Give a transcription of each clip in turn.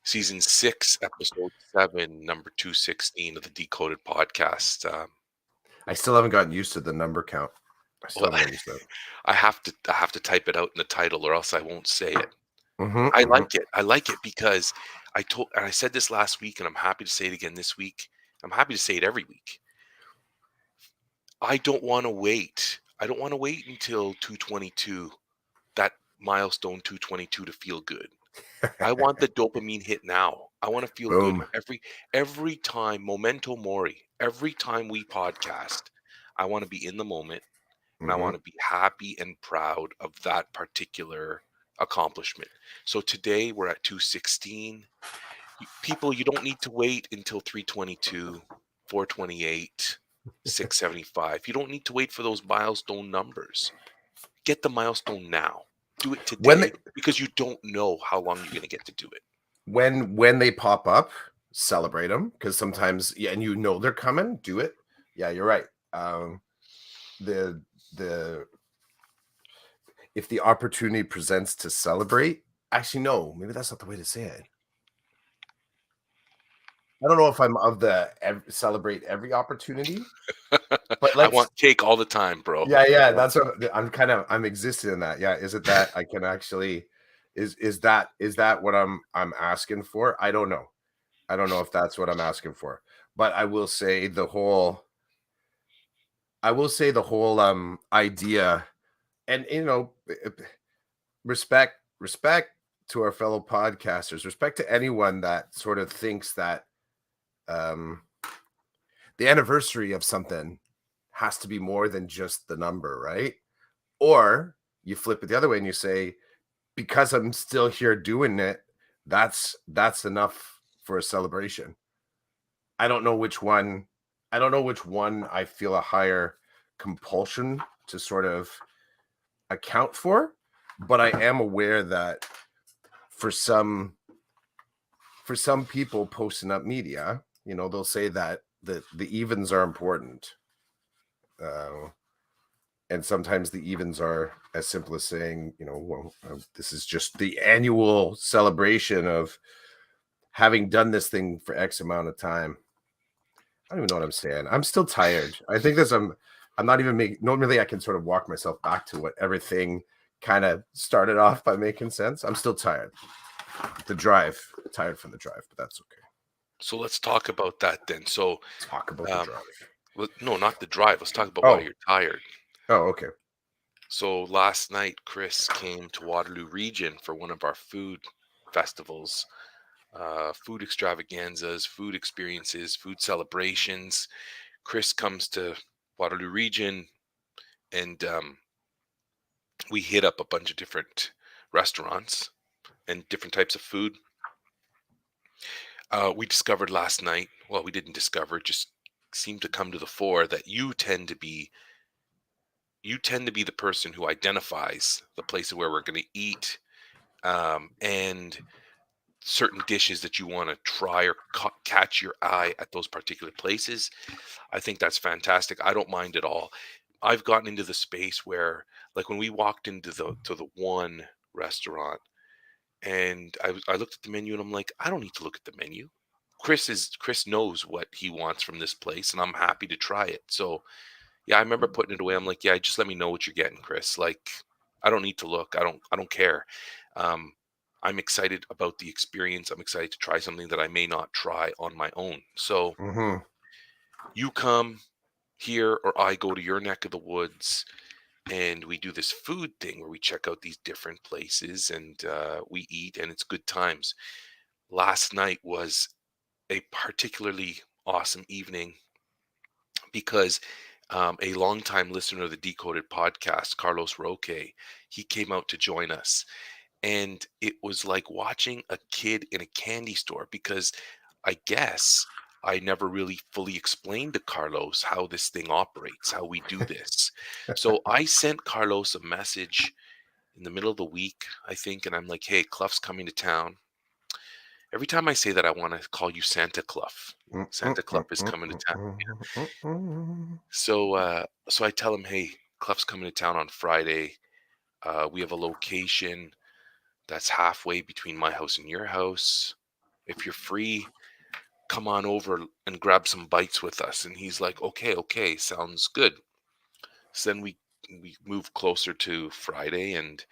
Season 6, Episode 7, number 216 of the Decoded Podcast. I still haven't gotten used to the number count. I still Well, haven't gotten used to it. I have to type it out in the title, or else I won't say it. Mhm, I mhm. like it. I like it because I said this last week, and I'm happy to say it again this week. I'm happy to say it every week. I don't want to wait. I don't want to wait until 222, that milestone 222, to feel good. I want the dopamine hit now. I want to feel good Boom. every time, memento mori. Every time we podcast, I want to be in the moment, and I want Mhm. to be happy and proud of that particular accomplishment. So today we're at 216. People, you don't need to wait until 322, 428, 675. You don't need to wait for those milestone numbers. Get the milestone now. Do it When they today because you don't know how long you're going to get to do it. when they pop up, celebrate them because sometimes yeah, and they're coming, do it. Yeah, you're right. The the if the opportunity presents to celebrate, actually no, maybe that's not the way to say it. I don't know if I'm of the celebrate every opportunity, but I let's want cake all the time, bro. yeah, I want that's what I'm existing in that. Yeah, is it that I can actually is that what I'm asking for? I don't know. I don't know if that's what I'm asking for. But I will say the whole idea and respect to our fellow podcasters, respect to anyone that sort of thinks that um the anniversary of something has to be more than just the number, right? Or you flip it the other way and you say, because I'm still here doing it, that's enough for a celebration. I don't know which one. I don't know which one I feel a higher compulsion to sort of account for, but I am aware that for some for some people posting up media, they'll say that the evens are important. Uh, and sometimes the evens are as simple as saying, well, this is just the annual celebration of having done this thing for X amount of time. I don't even know what I'm saying. I'm still tired. I think this. I'm not even making. Normally, I can sort of walk myself back to what everything kind of started off by making sense. I'm still tired. The drive, tired from the drive, but that's okay. So let's talk about that then. So, Talk about the um, drive. no, not the drive. Let's talk about why Oh, you're tired. oh, okay. So last night, Chris came to Waterloo Region for one of our food festivals, food extravaganzas, food experiences, food celebrations. Chris comes to Waterloo Region, and we hit up a bunch of different restaurants and different types of food. We discovered last night, well, we didn't discover, it just seemed to come to the fore that you tend to be the person who identifies the places where we're going to eat, and certain dishes that you want to try or catch your eye at those particular places. I think that's fantastic. I don't mind at all. I've gotten into the space where, like, when we walked into the one restaurant, and I looked at the menu and I'm like, I don't need to look at the menu. Chris knows what he wants from this place, and I'm happy to try it. So yeah, I remember putting it away. I'm like, yeah, just let me know what you're getting, Chris. Like, I don't need to look. I don't care. Um, I'm excited about the experience. I'm excited to try something that I may not try on my own. So Mm-hmm. you come here, or I go to your neck of the woods, and we do this food thing where we check out these different places, and we eat, and it's good times. Last night was a particularly awesome evening because a longtime listener of the Decoded podcast, Carlos Roque, he came out to join us. And it was like watching a kid in a candy store, because I guess I never really fully explained to Carlos how this thing operates, how we do this. So I sent Carlos a message in the middle of the week, I think, and I'm like, hey, Cluff's coming to town. Every time I say that, I want to call you Santa Cluff. Santa Cluff is coming to town. So I tell him, hey, Clef's coming to town on Friday. We have a location that's halfway between my house and your house. If you're free, come on over and grab some bites with us." And he's like, "Okay, okay, sounds good." So then we move closer to Friday, and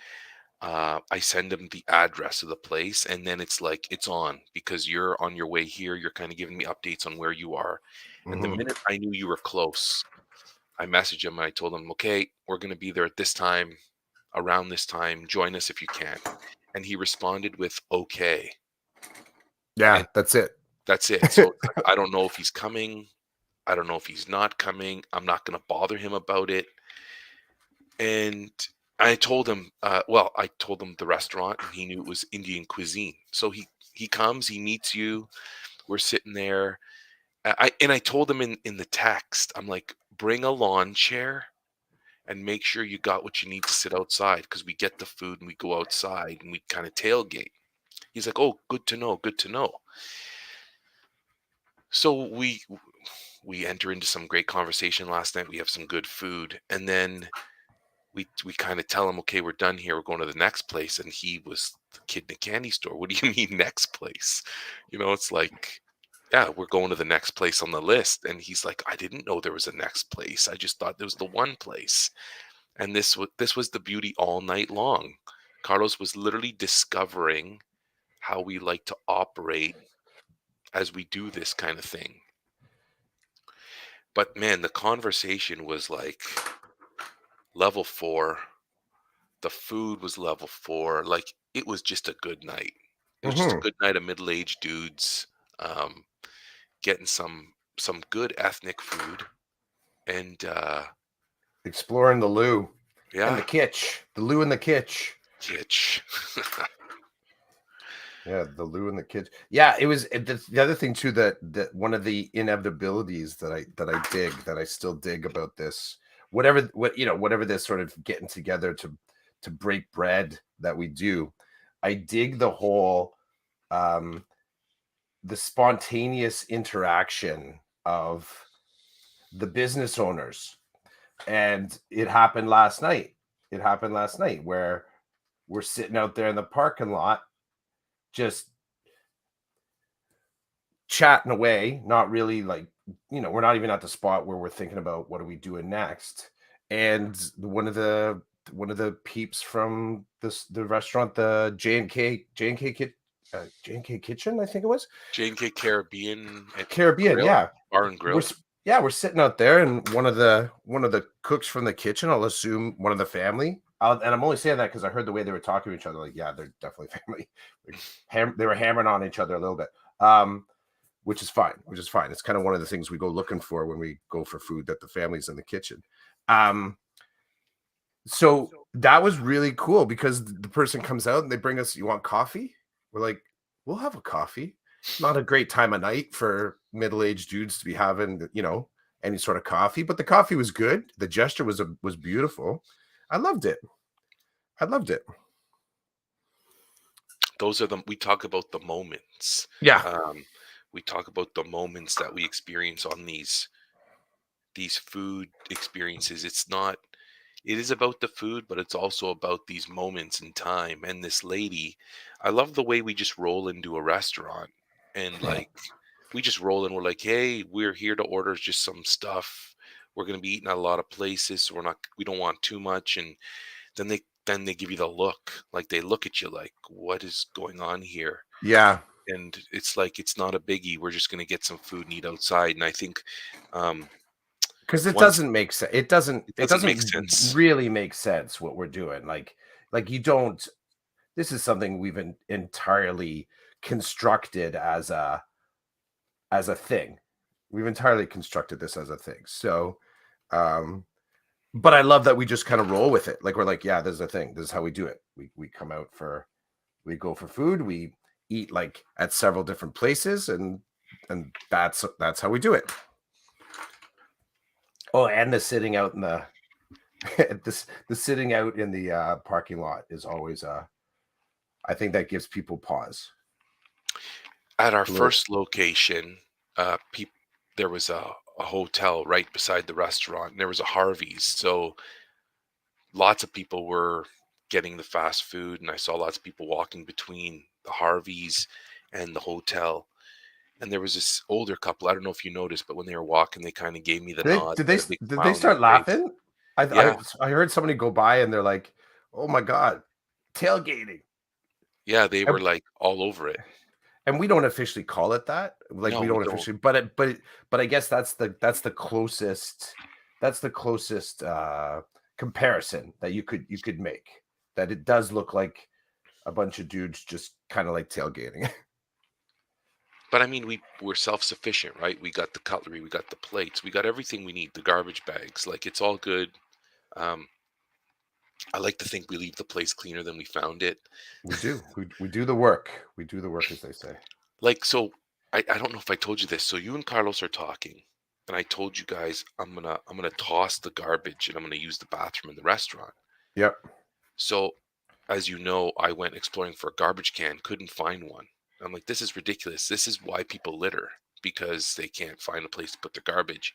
I send him the address of the place, and then it's like it's on because you're on your way here. You're kind of giving me updates on where you are, and the Mhm. minute I knew you were close, I messaged him and I told him, "Okay, we're going to be there at this time, around this time. Join us if you can." And he responded with "Okay," Yeah, and that's it. that's it. So it's like I don't know if he's coming. I don't know if he's not coming. I'm not going to bother him about it. And I told him, well, I told him the restaurant, and he knew it was Indian cuisine. So he comes, he meets you. We're sitting there. I told him in the text, I'm like, bring a lawn chair and make sure you got what you need to sit outside because we get the food and we go outside and we kind of tailgate. He's like, oh, good to know, good to know. So we enter into some great conversation last night. We have some good food, and then we kind of tell him, okay, we're done here. We're going to the next place. And he was the kid in the candy store. What do you mean next place? It's like, yeah, we're going to the next place on the list. And he's like, I didn't know there was a next place. I just thought there was the one place. And this was the beauty all night long. Carlos was literally discovering how we like to operate as we do this kind of thing. But man, the conversation was like level 4. The food was level 4, like, it was just a good night. It was just a Mhm. good night of middle-aged dudes, um, getting some good ethnic food, and, Exploring the loo and yeah, the kitsch. The loo and the kitsch. kitsch. Yeah, the loo and the kitsch. Yeah, it was the other thing too that one of the inevitabilities that I still dig about this, whatever this sort of getting together to break bread that we do, I dig um the spontaneous interaction of the business owners. And it happened last night. It happened last night where we're sitting out there in the parking lot, just chatting away, not really like, we're not even at the spot where we're thinking about what are we doing next. And one of the peeps from the restaurant, the J&K Kitchen, I think it was. J&K Caribbean and Caribbean, Grill? yeah. Bar and We're Grill? s yeah, we're sitting out there, and one of the cooks from the kitchen, I'll assume one of the family, and I'm only saying that because I heard the way they were talking to each other, like, yeah, they're definitely family. Like, they were hammering on each other a little bit, which is fine, which is fine. It's kinda one of the things we go looking for when we go for food, that the family's in the kitchen. Um, so that was really cool because the person comes out and they bring us, "You want coffee?" We're like, "We'll have a coffee." Not a great time of night for middle-aged dudes to be having, any sort of coffee, but the coffee was good. The gesture was beautiful. I loved it. I loved it. Those are we talk about the moments. Yeah. Um, we talk about the moments that we experience on these food experiences. It is about the food, but it's also about these moments in time. And this lady, I love the way we just roll into a restaurant and like we just roll in. We're like, hey, we're here to order just some stuff. We're gonna be eating at a lot of places, so we don't want too much. And then they give you the look, like they look at you like, what is going on here? Yeah. And it's like it's not a biggie. We're just gonna get some food and eat outside. And I think um Because it once doesn't make sense. It doesn't it it doesn't make doesn't sense. really make sense what we're doing. Like you don't this is something we've entirely constructed as a thing. We've entirely constructed this as a thing. So, um, but I love that we just kind of roll with it. Like we're like, yeah, this is a thing. This is how we do it. We go for food. We eat like at several different places, and that's how we do it. Oh, and the sitting out in the the sitting out in the parking lot is always I think that gives people pause. At our A little, first location, there was a hotel right beside the restaurant, and there was a Harvey's. So lots of people were getting the fast food, and I saw lots of people walking between the Harveys. and the hotel. And there was this older couple. I don't know if you noticed, but when they were walking, they kind of gave me the nod, had a big Did they smile on their start face. laughing? Yeah, I heard somebody go by and they're like, "Oh my god, tailgating." yeah, they were And, like all over it. and we don't officially call it that. Like No, we we don't don't. officially, but I guess that's the closest comparison that you could make. That it does look like a bunch of dudes just kind of like tailgating. But I mean, we're self-sufficient, right? We got the cutlery, we got the plates, we got everything we need, the garbage bags. Like it's all good. Um, I like to think we leave the place cleaner than we found it. We do. We do the work. We do the work, as they say. Like so, I don't know if I told you this. So you and Carlos are talking, and I told you guys I'm gonna toss the garbage and I'm gonna use the bathroom in the restaurant. Yep. So, as you know, I went exploring for a garbage can, couldn't find one. I'm like, this is ridiculous. This is why people litter because they can't find a place to put their garbage.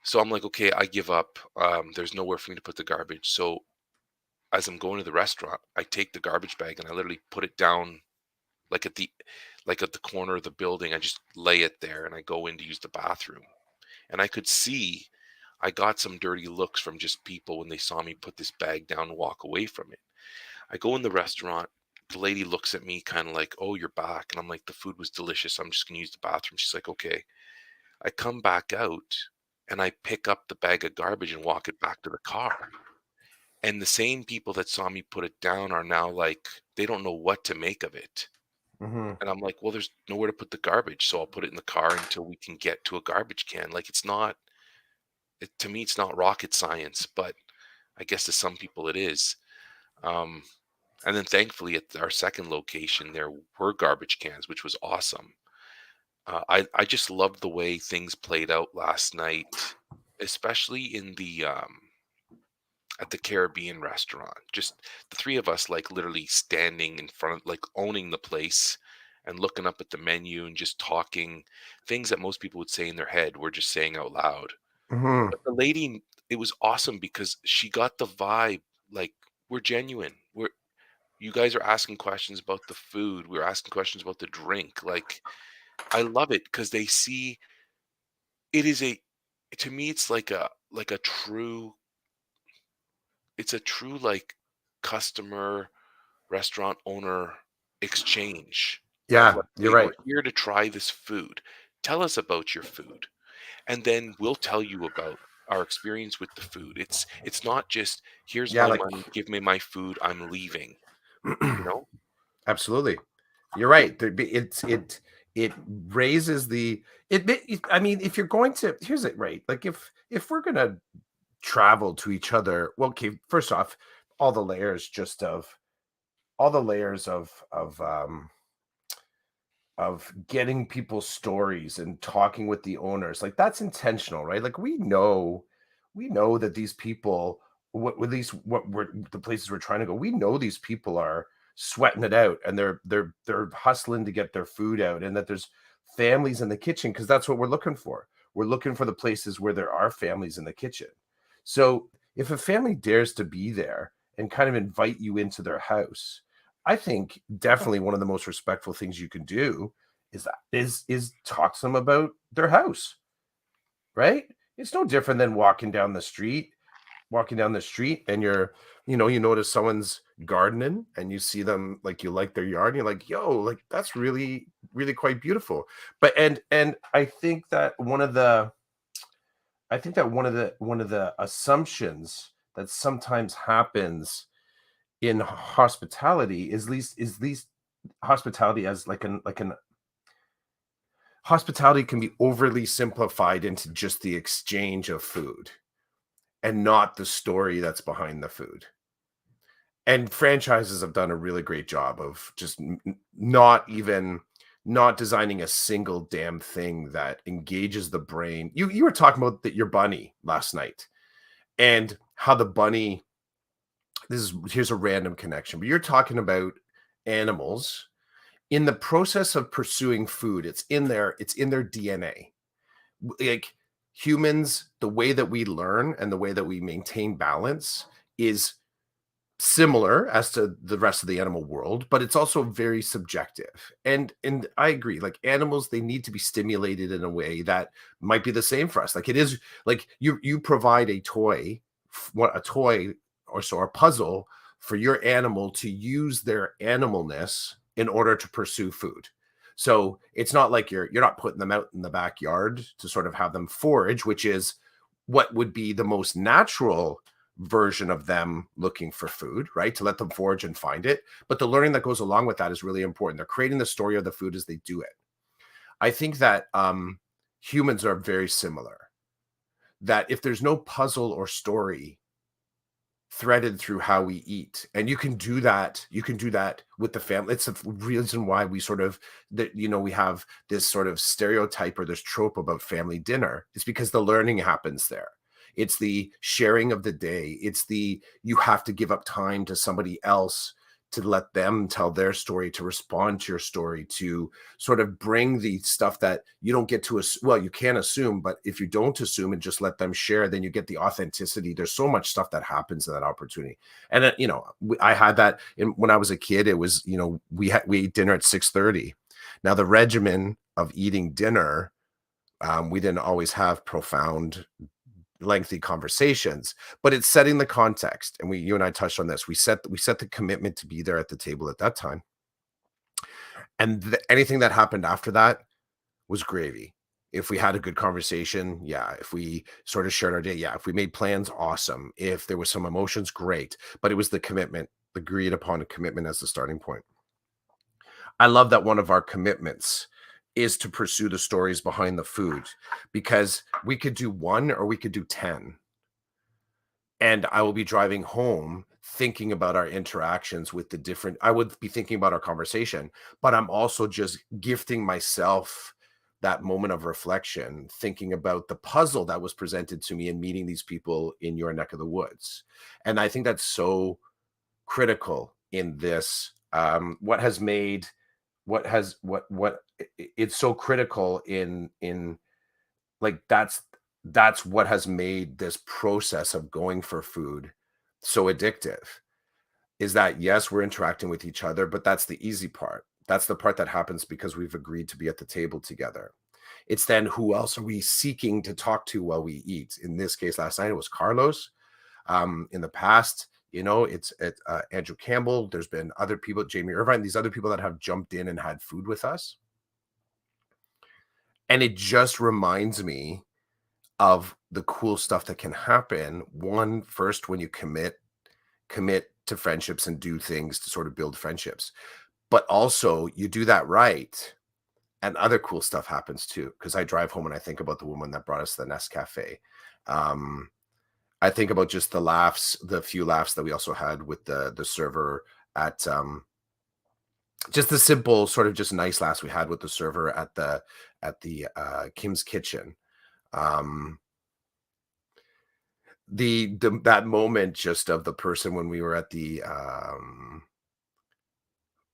So I'm like, okay, I give up. There's nowhere for me to put the garbage. So as I'm going to the restaurant, I take the garbage bag and I literally put it down like at the like at the corner of the building. I just lay it there and I go in to use the bathroom. And I could see I got some dirty looks from just people when they saw me put this bag down and walk away from it. I go in the restaurant. The lady looks at me kind of like, "Oh, you're back." And I'm like, "The food was delicious. I'm just going to use the bathroom." She's like, "Okay." I come back out and I pick up the bag of garbage and walk it back to the car. And the same people that saw me put it down are now like, they don't know what to make of it. Hmm. And I'm like, "Well, there's nowhere to put the garbage. So I'll put it in the car until we can get to a garbage can." Like, to me, it's not rocket science, but I guess to some people it is. Um, and then thankfully at our second location, there were garbage cans, which was awesome. I just loved the way things played out last night, especially in the at the Caribbean restaurant. Just the three of us, like literally standing in front of, like owning the place, and looking up at the menu and just talking things that most people would say in their head. We're just saying out loud. Hmm. But the lady, it was awesome because she got the vibe. Like we're genuine. You guys are asking questions about the food. We're asking questions about the drink. Like I love it because they see it is a to me it's like a true it's a true like customer restaurant owner exchange of Yeah, like, you're hey, we're right. here to try this food. Tell us about your food. And then we'll tell you about our experience with the food. It's not just here's Yeah, my like money, give me my food, I'm leaving, you know? absolutely. You're right. It raises the I mean, if you're going to here's it right. Like if we're gonna travel to each other, well, okay, first off, all the layers just of all the layers of getting people's stories and talking with the owners, like that's intentional, right? Like we know that these people, what at least what we're the places we're trying to go, we know these people are sweating it out and they're hustling to get their food out, and that there's families in the kitchen, because that's what we're looking for. We're looking for the places where there are families in the kitchen. So if a family dares to be there and kind of invite you into their house, I think definitely one of the most respectful things you can do is talk to them about their house, right? It's no different than walking down the street and you notice someone's gardening and you see them, like you like their yard and you're like, yo, like that's really, really quite beautiful. But and I think that one of the assumptions that sometimes happens in hospitality is least hospitality as like an hospitality can be overly simplified into just the exchange of food and not the story that's behind the food. And franchises have done a really great job of just not designing a single damn thing that engages the brain. You were talking about your bunny last night and how the bunny, here's a random connection, but you're talking about animals in the process of pursuing food. It's in their DNA. Like humans, the way that we learn and the way that we maintain balance is similar as to the rest of the animal world, but it's also very subjective. And I agree, like animals, they need to be stimulated in a way that might be the same for us. Like it is like you provide a toy, what a toy or so a puzzle for your animal to use their animalness in order to pursue food. So it's not like you're not putting them out in the backyard to sort of have them forage, which is what would be the most natural version of them looking for food, right? To let them forage and find it. But the learning that goes along with that is really important. They're creating the story of the food as they do it. I think that humans are very similar. That if there's no puzzle or story threaded through how we eat, and you can do that with the family. It's the reason why we sort of that we have this sort of stereotype or this trope about family dinner. It's because the learning happens there. It's the sharing of the day. It's the you have to give up time to somebody else to let them tell their story, to respond to your story, to sort of bring the stuff that you don't get to well, you can assume, but if you don't assume and just let them share, then you get the authenticity. There's so much stuff that happens in that opportunity. And I had that when I was a kid. It was, we ate dinner at 6:30. Now the regimen of eating dinner, we didn't always have profound lengthy conversations, but it's setting the context. And you and I touched on this. We set the commitment to be there at the table at that time. And anything that happened after that was gravy. If we had a good conversation, yeah. If we sort of shared our day, yeah. If we made plans, awesome. If there was some emotions, great. But it was the commitment, the agreed upon commitment as the starting point. I love that one of our commitments is to pursue the stories behind the food, because we could do one or we could do 10. And I will be driving home thinking about our interactions with the different I would be thinking about our conversation, but I'm also just gifting myself that moment of reflection, thinking about the puzzle that was presented to me and meeting these people in your neck of the woods. And I think that's so critical in this. What has made what has what it's so critical in like that's what has made this process of going for food so addictive, is that yes, we're interacting with each other, but that's the easy part. That's the part that happens because we've agreed to be at the table together. It's then who else are we seeking to talk to while we eat? In this case, last night it was Carlos. In the past, it's Andrew Campbell. There's been other people, Jamie Irvine, these other people that have jumped in and had food with us. And it just reminds me of the cool stuff that can happen. One, first, when you commit to friendships and do things to sort of build friendships, but also you do that right, and other cool stuff happens too. Because I drive home and I think about the woman that brought us to the Nest Cafe. Um, I think about just the few laughs that we also had with the server at just the simple sort of just nice laughs we had with the server at the Kim's Kitchen. Um, the that moment just of the person when we were at the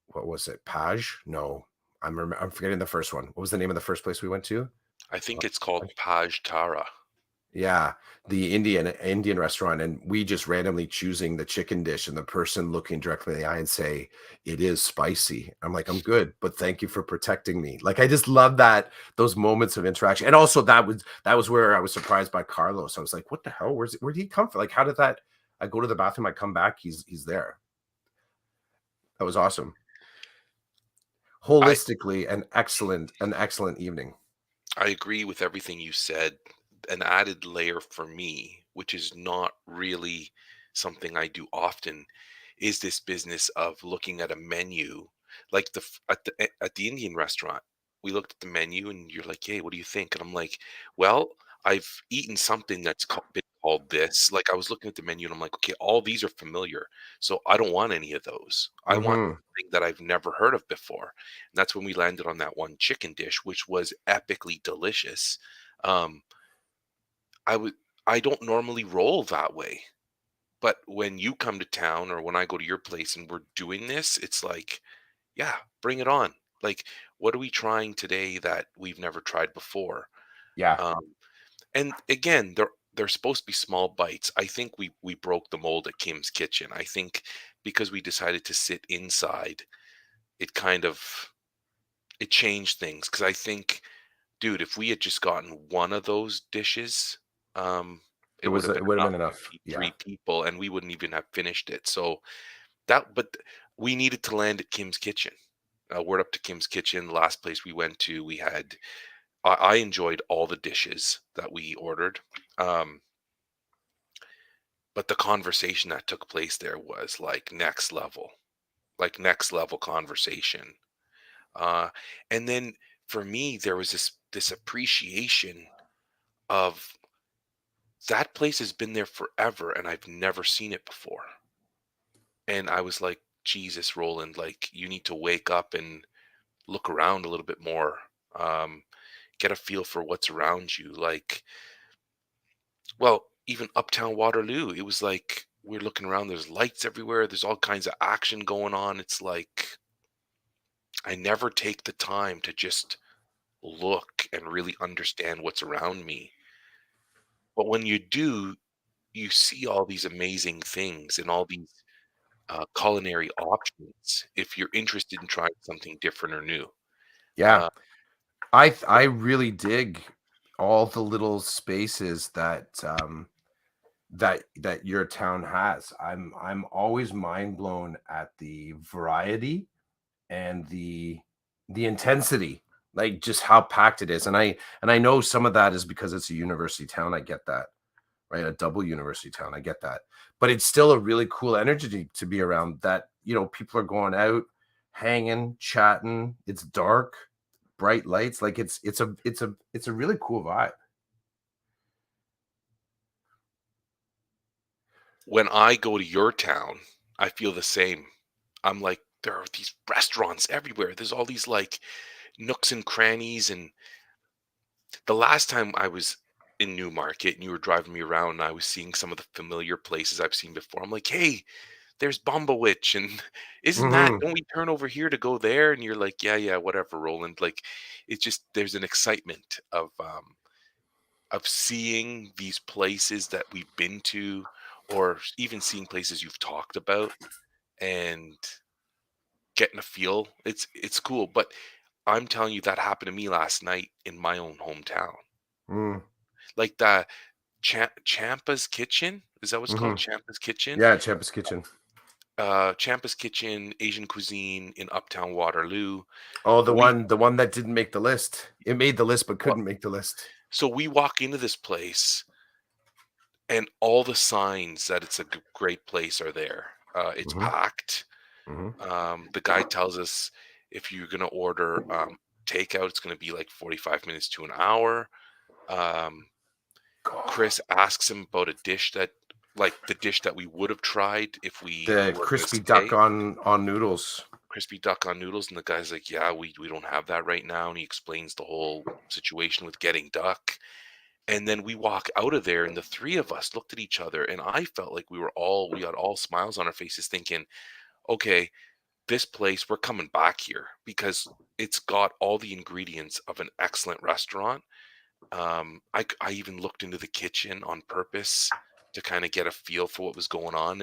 what was it? Page? No, I'm forgetting the first one. What was the name of the first place we went to? I Uh, think it's called Paj? Paj Tara. Yeah, the Indian restaurant, and we just randomly choosing the chicken dish, and the person looking directly in the eye and say, "It is spicy." I'm like, "I'm good, but thank you for protecting me." Like, I just love that those moments of interaction, and also that was where I was surprised by Carlos. I was like, "What the hell? Where did he come from? Like, how did that?" I go to the bathroom, I come back, he's there. That was awesome. I Holistically, an excellent evening. I agree with everything you said. An added layer for me, which is not really something I do often, is this business of looking at a menu, like at the Indian restaurant. We looked at the menu, and you're like, "Hey, what do you think?" And I'm like, "Well, I've eaten something that's been called this." Like I was looking at the menu, and I'm like, "Okay, all these are familiar, so I don't want any of those. I want Mhm. something that I've never heard of before." And that's when we landed on that one chicken dish, which was epically delicious. Um, I would I don't normally roll that way, but when you come to town or when I go to your place and we're doing this, it's like, yeah, bring it on. Like, what are we trying today that we've never tried before? Yeah. Um, and again, there they're supposed to be small bites. I think we broke the mold at Kim's Kitchen. I think because we decided to sit inside, it kind of it changed things. Because I think, dude, if we had just gotten one of those dishes, um, it would have been it would have enough been to enough. feed Yeah. 3 people, and we wouldn't even have finished it. So but we needed to land at Kim's Kitchen. Word up to Kim's Kitchen. Last place we went to, we had. I enjoyed all the dishes that we ordered. Um, but the conversation that took place there was like next level conversation. Uh, and then for me, there was this appreciation of that place has been there forever, and I've never seen it before. And I was like, Jesus, Roland, like you need to wake up and look around a little bit more. Um, get a feel for what's around you. Like, well, even Uptown Waterloo, it was like we're looking around, there's lights everywhere, there's all kinds of action going on. It's like I never take the time to just look and really understand what's around me. But when you do, you see all these amazing things and all these culinary options if you're interested in trying something different or new. Yeah. Uh, I really dig all the little spaces that your town has. I'm always mind blown at the variety and the intensity, like just how packed it is. And I know some of that is because it's a university town. I get that, right? A double university town. I get that. But it's still a really cool energy to be around that, people are going out, hanging, chatting. It's dark, bright lights. Like it's a really cool vibe. when I go to your town, I feel the same. I'm like, there are these restaurants everywhere. There's all these like nooks and crannies. And the last time I was in Newmarket and you were driving me around and I was seeing some of the familiar places I've seen before, I'm like, hey, there's Bumbawitch. And isn't that, Hmm. don't we turn over here to go there? And you're like, yeah, yeah, whatever, Roland. Like, it's just, there's an excitement of seeing these places that we've been to or even seeing places you've talked about and getting a feel. It's cool, but I'm telling you that happened to me last night in my own hometown. Mm, Like the Champa's Kitchen, is that what's called? hmm. Champa's Kitchen? Yeah, Champus Kitchen. Champa's Kitchen, Asian cuisine in Uptown Waterloo. Oh, We the one that didn't make the list. It made the list but wa- couldn't make the list. so we walk into this place and all the signs that it's a great place are there. It's Hmm. packed. Hmm. The guy tells us if you're gonna order takeout, it's gonna be like 45 minutes to an hour. Um, God. Chris asks him about a dish that, like the dish that we would have tried if we The were gonna crispy duck stay, on noodles. crispy duck on noodles, and the guy's like, "Yeah, we don't have that right now," and he explains the whole situation with getting duck. And then we walk out of there, and the three of us looked at each other, and I felt like we had all smiles on our faces, thinking, "Okay, this place, we're coming back here because it's got all the ingredients of an excellent restaurant." I even looked into the kitchen on purpose to kind of get a feel for what was going on.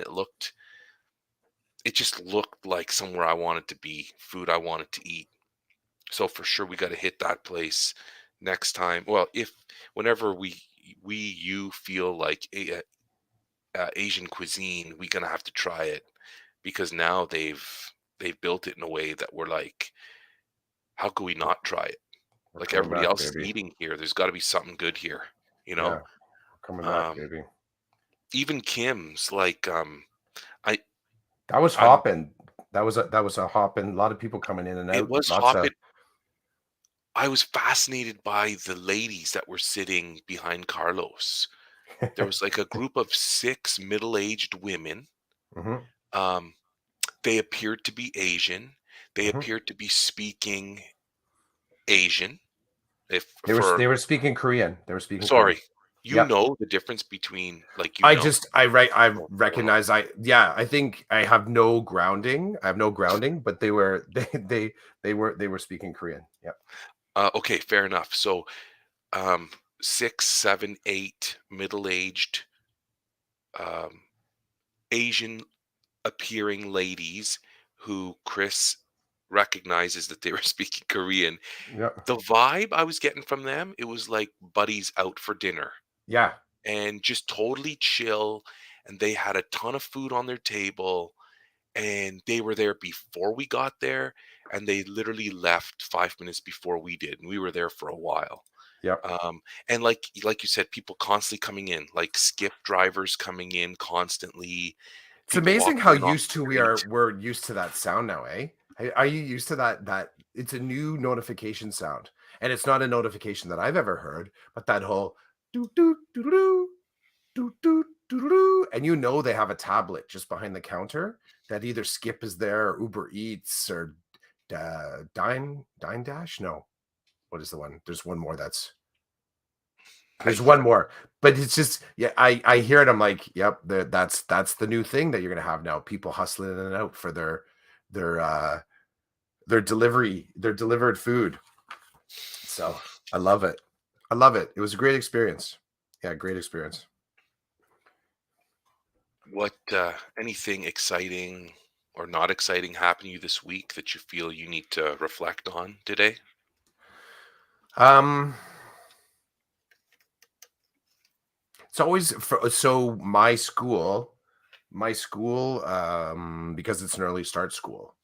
It just looked like somewhere I wanted to be, food I wanted to eat. So for sure, we got to hit that place next time. Well, if whenever you feel like Asian cuisine, we gonna have to try it because now they've built it in a way that we're like, how could we not try it? We're Like coming everybody back, else is baby. eating here. There's got to be something good here, you Yeah, know? we're coming back, Um, baby. even Kim's, like, I, That was I'm, hopping. That was a hopping. A lot of people coming in and it out. was Lots of hopping. I was fascinated by the ladies that were sitting behind Carlos. There was like a group of 6 middle-aged women. hmm. Um, they appeared to be Asian. They Hmm. appeared to be speaking Asian. If They for were speaking Korean. They were speaking Korean. Sorry, you Yep. know the difference between like I what's going on. recognize yeah, I think I have no grounding. I have no grounding, but they were they were speaking Korean. Yep. Okay, fair enough. So, um, six, seven, eight middle-aged um, Asian appearing ladies who Chris recognizes that they were speaking Korean. Yeah. The vibe I was getting from them, it was like buddies out for dinner Yeah. and just totally chill. And they had a ton of food on their table, and they were there before we got there, and they literally left 5 minutes before we did, and we were there for a while. Yep. And like you said, people constantly coming in, like skip drivers coming in constantly, It's people amazing how walking in off used to the street. we're used to that sound now, eh? Are you used to that it's a new notification sound. And it's not a notification that I've ever heard, but that whole doo doo doo doo doo doo doo doo, and you know they have a tablet just behind the counter that either Skip is there or Uber Eats or Dine Dash. No, what is the one? There's one more that's I there's one more, but it's just yeah. I hear it. I'm like, yep, that's the new thing that you're gonna have now. People hustling in and out for their their their delivered food. So I love it. I love it. It was a great experience. Yeah, great experience. What anything exciting or not exciting happened to you this week that you feel you need to reflect on today? Um, it's always so because it's an early start school,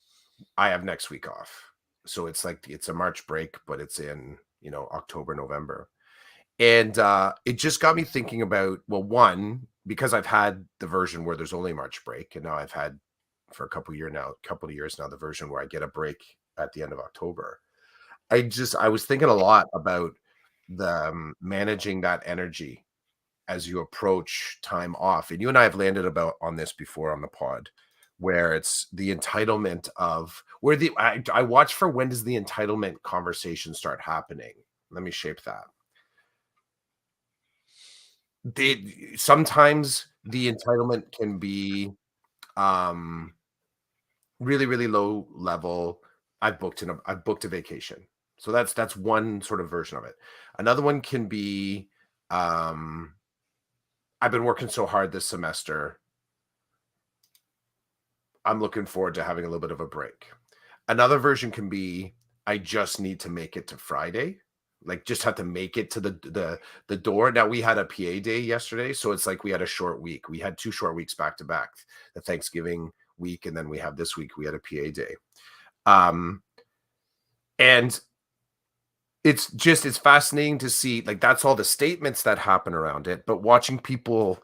I have next week off. So it's like it's a March break, but it's in, October, November. And it just got me thinking about, well, one, because I've had the version where there's only March break, and now I've had for couple of years now, the version where I get a break at the end of October. I was thinking a lot about the managing that energy as you approach time off. And you and I have landed about on this before on the pod, where it's the entitlement of where I watch for when does the entitlement conversation start happening. Let me shape that. Sometimes the entitlement can be um really, really low level. I've booked a vacation. So that's one sort of version of it. Another one can be um I've been working so hard this semester. I'm looking forward to having a little bit of a break. Another version can be I just need to make it to Friday. Like just have to make it to the door. Now we had a PA day yesterday, so it's like we had a short week. We had two short weeks back to back. The Thanksgiving week, and then we have this week we had a PA day. Um and it's fascinating to see, like, that's all the statements that happen around it, but watching people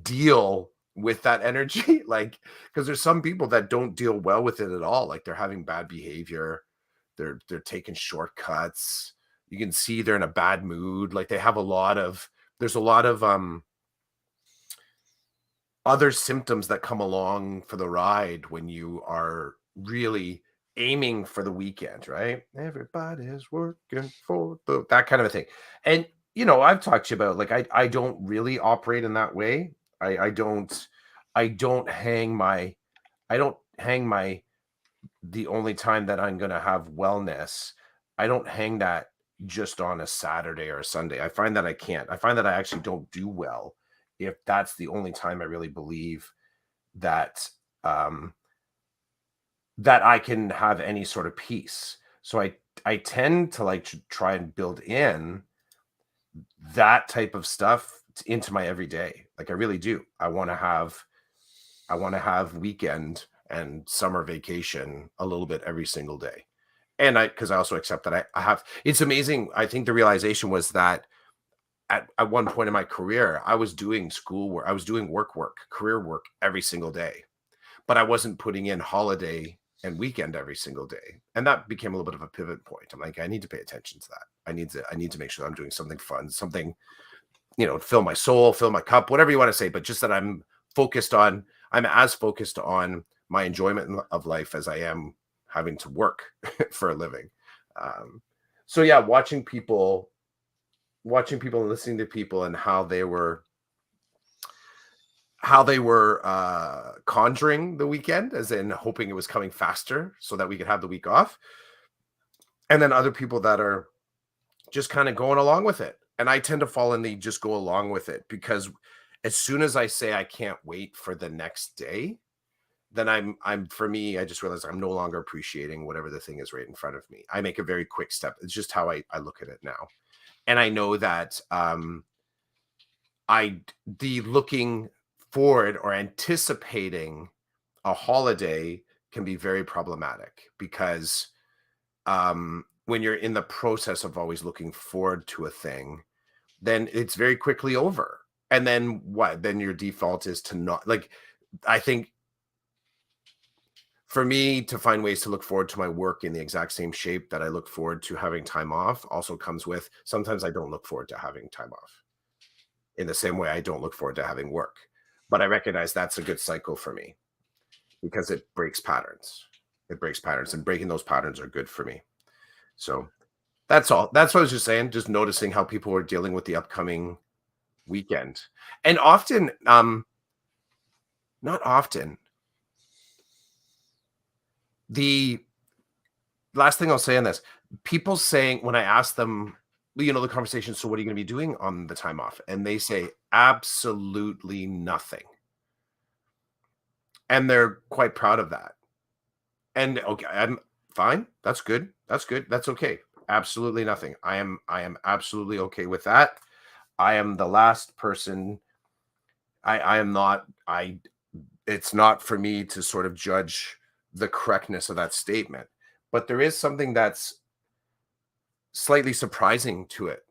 deal with that energy, like, because there's some people that don't deal well with it at all. Like they're having bad behavior, they're taking shortcuts. You can see they're in a bad mood. Like they have there's a lot of other symptoms that come along for the ride when you are really aiming for the weekend, right? Everybody's working for that kind of a thing. And I've talked to you about, like, I don't really operate in that way. I don't I don't hang my I don't hang my the only time that I'm going to have wellness, I don't hang that just on a Saturday or a Sunday. I find that I can't. I find that I actually don't do well if that's the only time I really believe that um that I can have any sort of peace. So I tend to like to try and build in that type of stuff into my everyday. Like I really do. I want to have weekend and summer vacation a little bit every single day. And because I also accept that I have, it's amazing. I think the realization was that at one point in my career, I was doing schoolwork, I was doing career work every single day, but I wasn't putting in holiday and weekend every single day. And that became a little bit of a pivot point. I'm like, I need to pay attention to that. I need to make sure I'm doing something fun, something, fill my soul, fill my cup, whatever you want to say, but just that I'm as focused on my enjoyment of life as I am having to work for a living. Um, so yeah, and listening to people and how they were conjuring the weekend, as in hoping it was coming faster so that we could have the week off. And then other people that are just kind of going along with it And I tend to fall in the just go along with it because as soon as I say I can't wait for the next day, then I'm for me, I just realized I'm no longer appreciating whatever the thing is right in front of me. I make a very quick step. It's just how I look at it now. And I know that the looking forward or anticipating a holiday can be very problematic because when you're in the process of always looking forward to a thing, then it's very quickly over. And then what? Then your default is to not like, I think for me to find ways to look forward to my work in the exact same shape that I look forward to having time off also comes with sometimes I don't look forward to having time off in the same way I don't look forward to having work. But I recognize that's a good cycle for me because it breaks patterns. It breaks patterns, and breaking those patterns are good for me. So that's all. That's what I was just saying, just noticing how people are dealing with the upcoming weekend. And often, not often, the last thing I'll say on this, people saying when I ask them, the conversation, so what are you going to be doing on the time off? And they say absolutely nothing. And they're quite proud of that. And okay, I'm fine. That's good. That's good. That's okay. Absolutely nothing. I am absolutely okay with that. I am the last person. I am not I it's not for me to sort of judge the correctness of that statement. But there is something that's slightly surprising to it.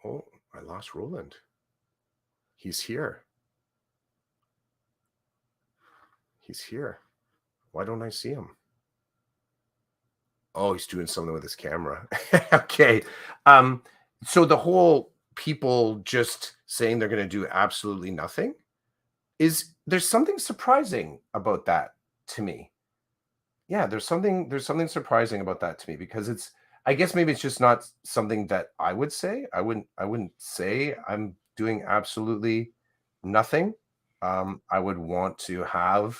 Oh, I lost Roland. He's here. He's here. Why don't I see him? Oh, he's doing something with his camera. Okay. Um, so the whole people just saying they're going to do absolutely nothing is there's something surprising about that to me. Yeah, there's something surprising about that to me because it's I guess maybe it's just not something that I would say. I wouldn't say I'm doing absolutely nothing. I would want to have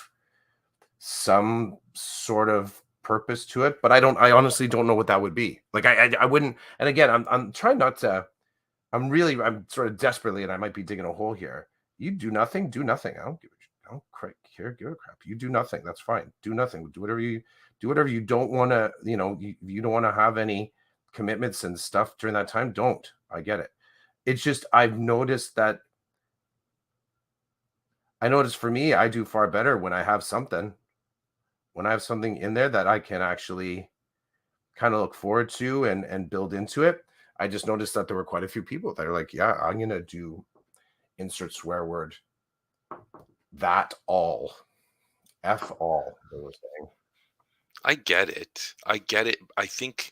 some sort of purpose to it, but I honestly don't know what that would be. Like I wouldn't and again, I'm trying not to I'm sort of desperately and I might be digging a hole here. You do nothing. I don't give a crap. You do nothing. That's fine. Do nothing. Do whatever you don't want to, you don't want to have any commitments and stuff during that time. Don't. I get it. It's just I've noticed that I noticed for me, I do far better when I have something. When I have something in there that I can actually kind of look forward to and build into it. I just noticed that there were quite a few people that are like, yeah, I'm gonna do insert swear word that all f all they were saying. I get it. I get it. I think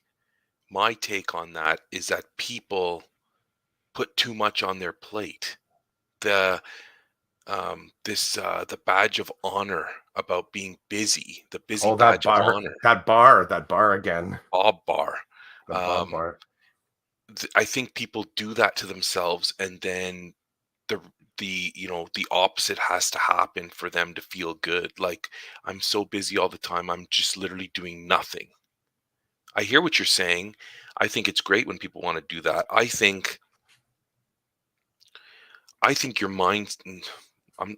my take on that is that people put too much on their plate. The the badge of honor about being busy, the busy Oh, badge of honor, that bar again, Bob Bar. the Bob Um, bar. I think people do that to themselves, and then the the opposite has to happen for them to feel good. Like, I'm so busy all the time, I'm just literally doing nothing. I hear what you're saying. I think it's great when people want to do that. I think your mind. I'm.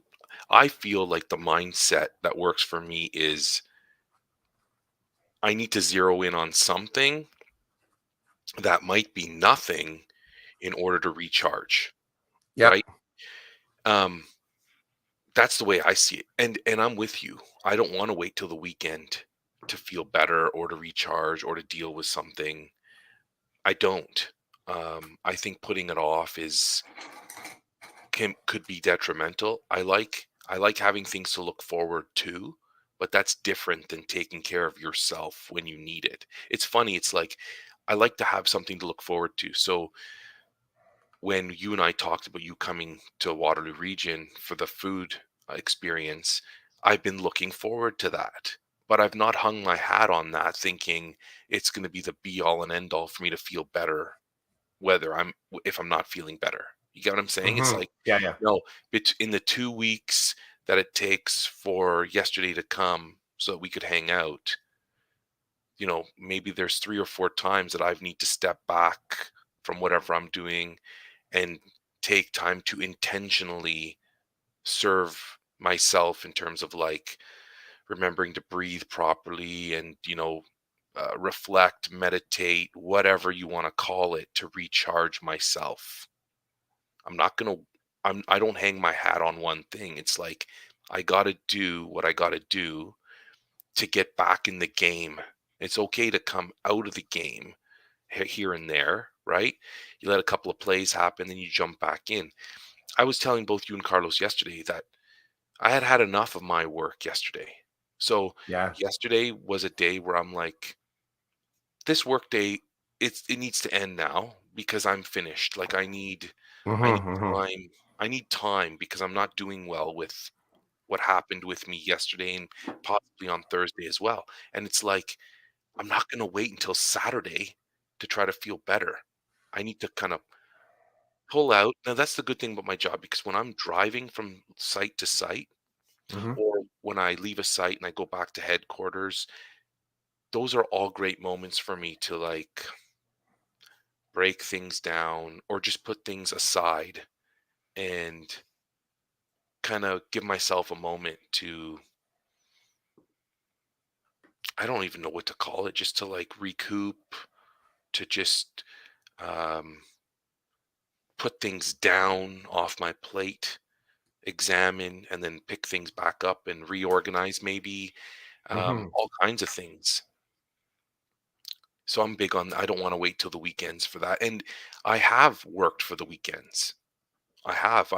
I feel like the mindset that works for me is I need to zero in on something that might be nothing in order to recharge, Yep. right? Um, that's the way I see it, and I'm with you. I don't want to wait till the weekend to feel better or to recharge or to deal with something. I don't. I think putting it off could be detrimental. I like having things to look forward to, but that's different than taking care of yourself when you need it. It's funny, it's like I like to have something to look forward to. So when you and I talked about you coming to Waterloo region for the food experience, I've been looking forward to that. But I've not hung my hat on that thinking it's going to be the be all and end all for me to feel better whether if I'm not feeling better. You get what I'm saying? It's like, Yeah, yeah. no, in the 2 weeks that it takes for yesterday to come so that we could hang out, maybe there's 3 or 4 times that I need to step back from whatever I'm doing and take time to intentionally serve myself in terms of like remembering to breathe properly and, reflect, meditate, whatever you want to call it, to recharge myself. I'm not going to, I don't hang my hat on one thing. It's like, I got to do what I got to do to get back in the game. It's okay to come out of the game here and there, right? You let a couple of plays happen, then you jump back in. I was telling both you and Carlos yesterday that I had had enough of my work yesterday. So Yeah. yesterday was a day where I'm like, this work day, it needs to end now because I'm finished. Like I need Mhm, mhm, time. I need time because I'm not doing well with what happened with me yesterday and possibly on Thursday as well. And it's like I'm not going to wait until Saturday to try to feel better. I need to kind of pull out. Now that's the good thing about my job because when I'm driving from site to site, mhm. or when I leave a site and I go back to headquarters, those are all great moments for me to like break things down or just put things aside and kind of give myself a moment to, I don't even know what to call it, just to like recoup, to just um, put things down off my plate, examine, and then pick things back up and reorganize maybe, Mhm. all kinds of things. So I'm big on, I don't want to wait till the weekends for that. And I have worked for the weekends. I have.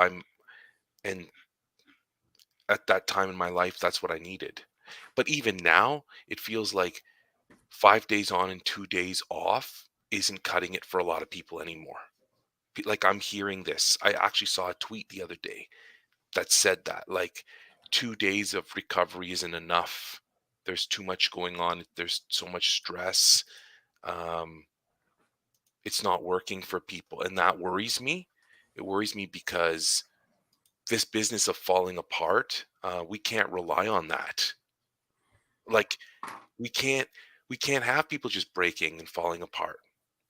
And at that time in my life, that's what I needed. But even now, it feels like 5 days on and 2 days off isn't cutting it for a lot of people anymore. Like I'm hearing this. I actually saw a tweet the other day that said that like 2 days of recovery isn't enough. There's too much going on. There's so much stress. Um, it's not working for people. And that worries me. It worries me because this business of falling apart, we can't rely on that. Like we can't we can't have people just breaking and falling apart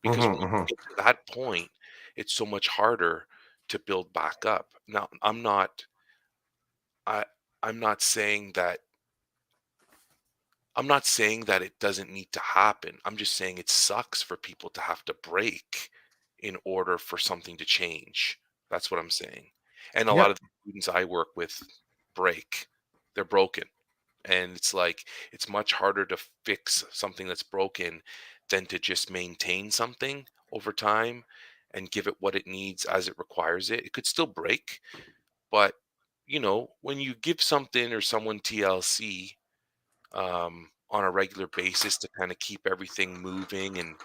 because Mhm, when you mhm. get to that point, it's so much harder to build back up. Now, I I'm not saying that it doesn't need to happen. I'm just saying it sucks for people to have to break in order for something to change. That's what I'm saying. And a lot Yep. of the students I work with break. They're broken. And it's like it's much harder to fix something that's broken than to just maintain something over time and give it what it needs as it requires it. It could still break, but when you give something or someone TLC on a regular basis to kind of keep everything moving and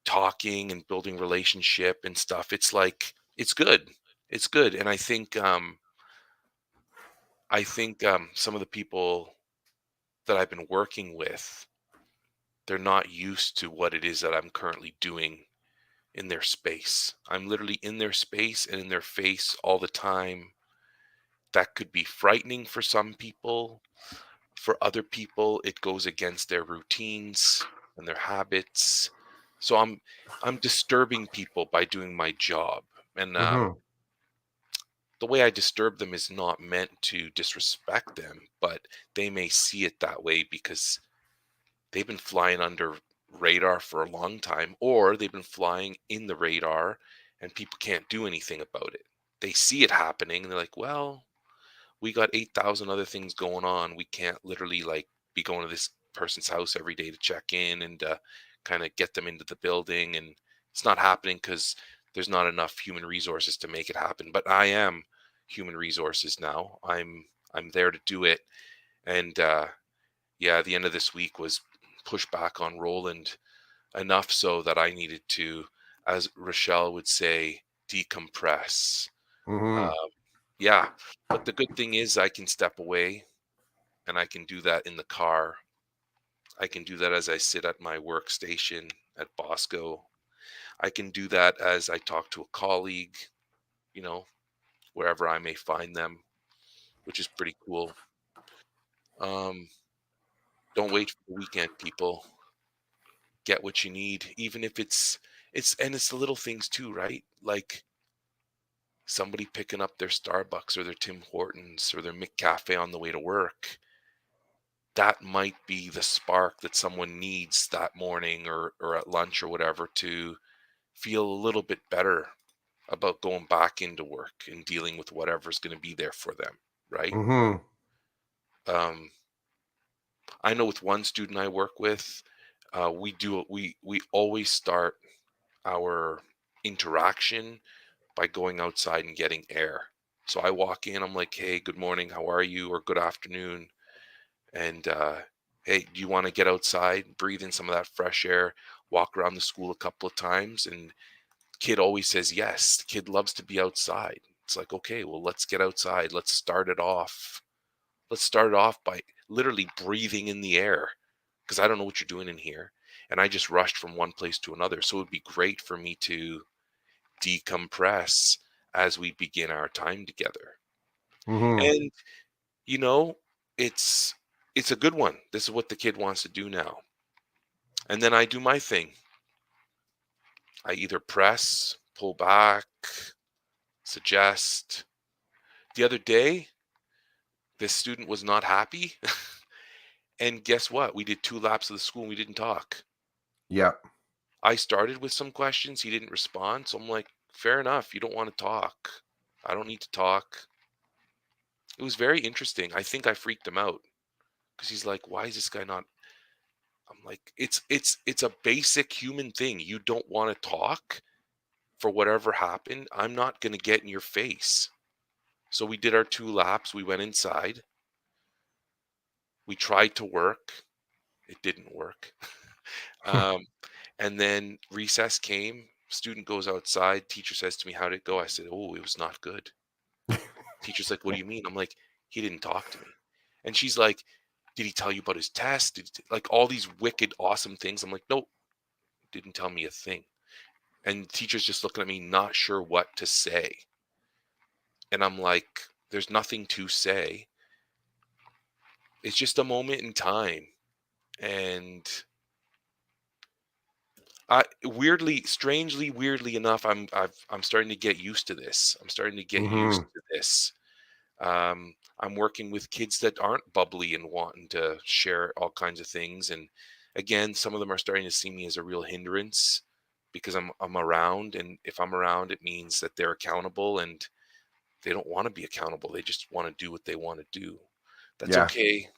talking and building relationship and stuff, it's like it's good. It's good, and I think some of the people that I've been working with, they're not used to what it is that I'm currently doing in their space. I'm literally in their space and in their face all the time. That could be frightening for some people. For other people, it goes against their routines and their habits. So I'm disturbing people by doing my job. And Mhm. the way I disturb them is not meant to disrespect them, but they may see it that way because they've been flying under radar for a long time, or they've been flying in the radar and people can't do anything about it. They see it happening and they're like, well, we got 8,000 other things going on. We can't literally like be going to this person's house every day to check in and kind of get them into the building. And it's not happening because there's not enough human resources to make it happen. But I am human resources now. I'm there to do it. And yeah, the end of this week was push back on Roland enough so that I needed to, as Rochelle would say, decompress. Mhm. Um, yeah, but the good thing is I can step away and I can do that in the car. I can do that as I sit at my workstation at Bosco. I can do that as I talk to a colleague, you know, wherever I may find them, which is pretty cool. Um, don't wait for the weekend, people. Get what you need, even if it's the little things too, right? Like somebody picking up their Starbucks or their Tim Hortons or their McCafe on the way to work. That might be the spark that someone needs that morning or at lunch or whatever to feel a little bit better about going back into work and dealing with whatever's going to be there for them, right? Hmm. Um, I know with one student I work with, we always start our interaction by going outside and getting air. So I walk in, I'm like, "Hey, good morning, how are you?" or "Good afternoon." And "Hey, do you want to get outside, breathe in some of that fresh air, walk around the school a couple of times?" And kid always says yes. The kid loves to be outside. It's like, okay, well, let's get outside. Let's start it off. Let's start it off by literally breathing in the air because I don't know what you're doing in here. And I just rushed from one place to another. So it would be great for me to decompress as we begin our time together. Hmm. And you know, it's it's a good one. This is what the kid wants to do now. And then I do my thing. I either press, pull back, suggest. The other day, this student was not happy. And guess what? We did 2 laps of the school and we didn't talk. Yeah. I started with some questions. He didn't respond. So I'm like, fair enough. You don't want to talk. I don't need to talk. It was very interesting. I think I freaked him out because he's like, why is this guy not? I'm like, it's a basic human thing. You don't want to talk for whatever happened. I'm not going to get in your face. So we did our 2 laps. We went inside. We tried to work. It didn't work. Um, and then recess came. Student goes outside. Teacher says to me, "How did it go?" I said, "Oh, it was not good." Teacher's like, "What do you mean?" I'm like, "He didn't talk to me." And she's like, "Did he tell you about his test? Like all these wicked, awesome things?" I'm like, "Nope, didn't tell me a thing." And the teacher's just looking at me, not sure what to say. And I'm like, "There's nothing to say. It's just a moment in time." And weirdly enough, I'm starting to get used to this. I'm starting to get used Hmm. to this. I'm working with kids that aren't bubbly and wanting to share all kinds of things. And again, some of them are starting to see me as a real hindrance because I'm around. And if I'm around, it means that they're accountable and they don't want to be accountable. They just want to do what they want to do. That's Yeah. okay.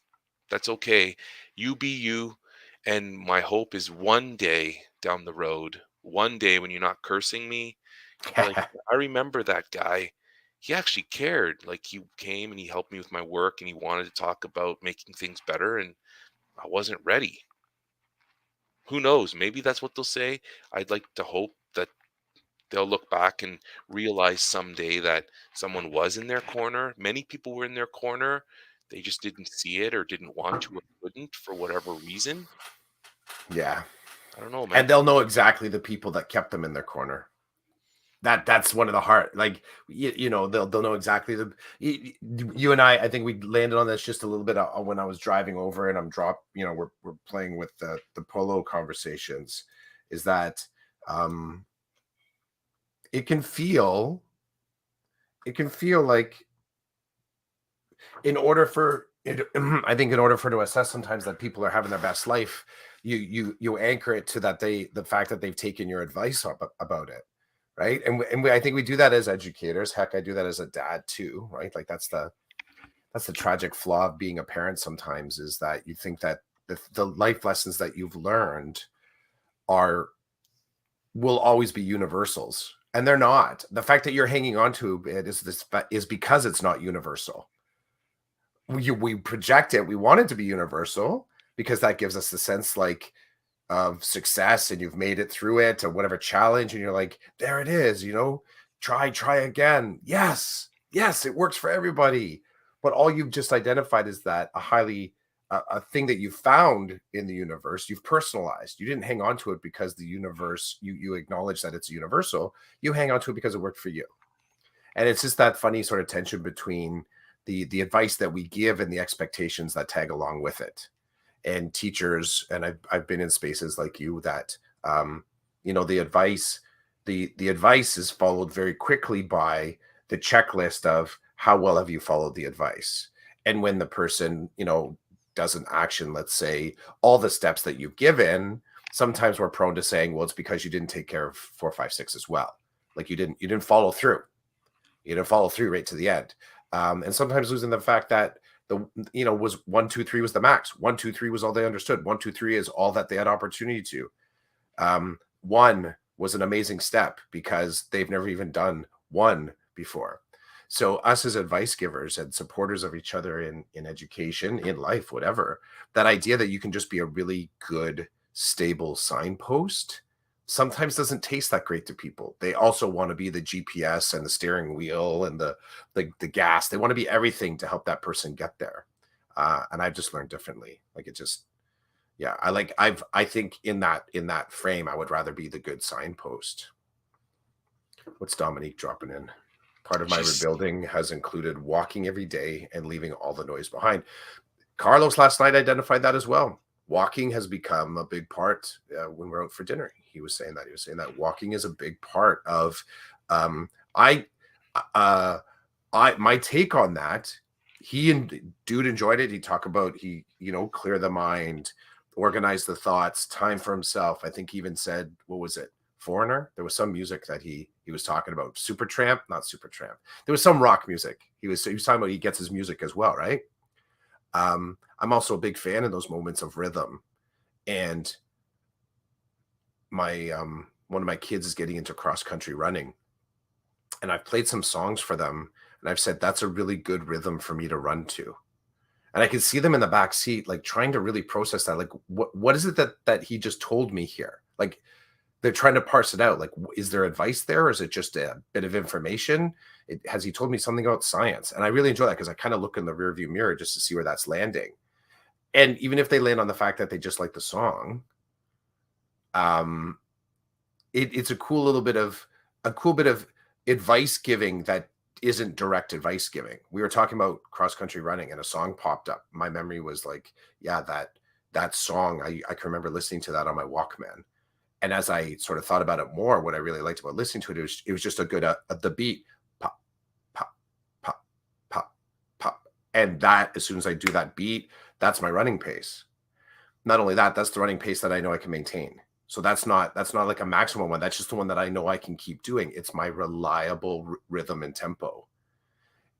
That's okay. You be you. And my hope is one day down the road, one day when you're not cursing me, you'll be like, I remember that guy. He actually cared. Like he came and he helped me with my work and he wanted to talk about making things better. And I wasn't ready. Who knows? Maybe that's what they'll say. I'd like to hope that they'll look back and realize someday that someone was in their corner. Many people were in their corner. They just didn't see it or didn't want to or couldn't for whatever reason. Yeah. I don't know, And man. they'll know exactly the people that kept them in their corner. That's one of the hard, like, they'll know exactly you and I think we landed on this just a little bit when I was driving over and we're playing with the polo conversations, is that um it can feel it can feel like, in order for it, I think in order for to assess sometimes that people are having their best life, you anchor it to the fact that they've taken your advice about it, right? I think we do that as educators. Heck, I do that as a dad too, right? Like that's the tragic flaw of being a parent sometimes, is that you think that the life lessons that you've learned are will always be universals, and they're not. The fact that you're hanging on to it is because it's not universal. We project it. We want it to be universal because that gives us the sense, like, of success, and you've made it through it or whatever challenge, and you're like, there it is, try again. Yes, it works for everybody. But all you've just identified is that a thing that you found in the universe, you've personalized. You didn't hang on to it because the universe, you acknowledge that it's universal. You hang on to it because it worked for you. And it's just that funny sort of tension between the advice that we give and the expectations that tag along with it. And teachers, and I've been in spaces like you that, the advice, the advice is followed very quickly by the checklist of how well have you followed the advice. And when the person, doesn't action, let's say, all the steps that you've given, sometimes we're prone to saying, well, it's because you didn't take care of 4, 5, 6 as well. Like you didn't follow through. You didn't follow through right to the end. And sometimes losing the fact that was 1, 2, 3 was the max. 1, 2, 3 was all they understood. 1, 2, 3 is all that they had opportunity to. One was an amazing step because they've never even done one before. So us as advice givers and supporters of each other in education, in life, whatever, that idea that you can just be a really good, stable signpost sometimes doesn't taste that great to people. They also want to be the GPS and the steering wheel and the gas. They want to be everything to help that person get there. And I've just learned differently. Like it just, yeah, I think in that frame, I would rather be the good signpost. What's Dominique dropping in? Part of my She's rebuilding has included walking every day and leaving all the noise behind. Carlos last night identified that as well. Walking has become a big part when we're out for dinner. He was saying that walking is a big part of. I, uh, my take on that. He and dude enjoyed it. He talked about clear the mind, organize the thoughts, time for himself. I think he even said, what was it? Foreigner. There was some music that he was talking about. Supertramp, not Supertramp. There was some rock music. He was talking about he gets his music as well, right? I'm also a big fan of those moments of rhythm. And my one of my kids is getting into cross country running, and I've played some songs for them, and I've said that's a really good rhythm for me to run to. And I can see them in the back seat, like trying to really process that. Like, what is it that he just told me here? Like, they're trying to parse it out. Like, is there advice there, or is it just a bit of information? Has he told me something about science? And I really enjoy that because I kind of look in the rearview mirror just to see where that's landing. And even if they land on the fact that they just like the song, um, it's a cool bit of advice giving that isn't direct advice giving. We were talking about cross country running and a song popped up. My memory was like, yeah, that song, I can remember listening to that on my Walkman. And as I sort of thought about it more, what I really liked about listening to it was just a good the beat, pop, pop, pop, pop, pop. And that as soon as I do that beat, that's my running pace. Not only that, that's the running pace that I know I can maintain. So that's not like a maximum one. That's just the one that I know I can keep doing. It's my reliable rhythm and tempo.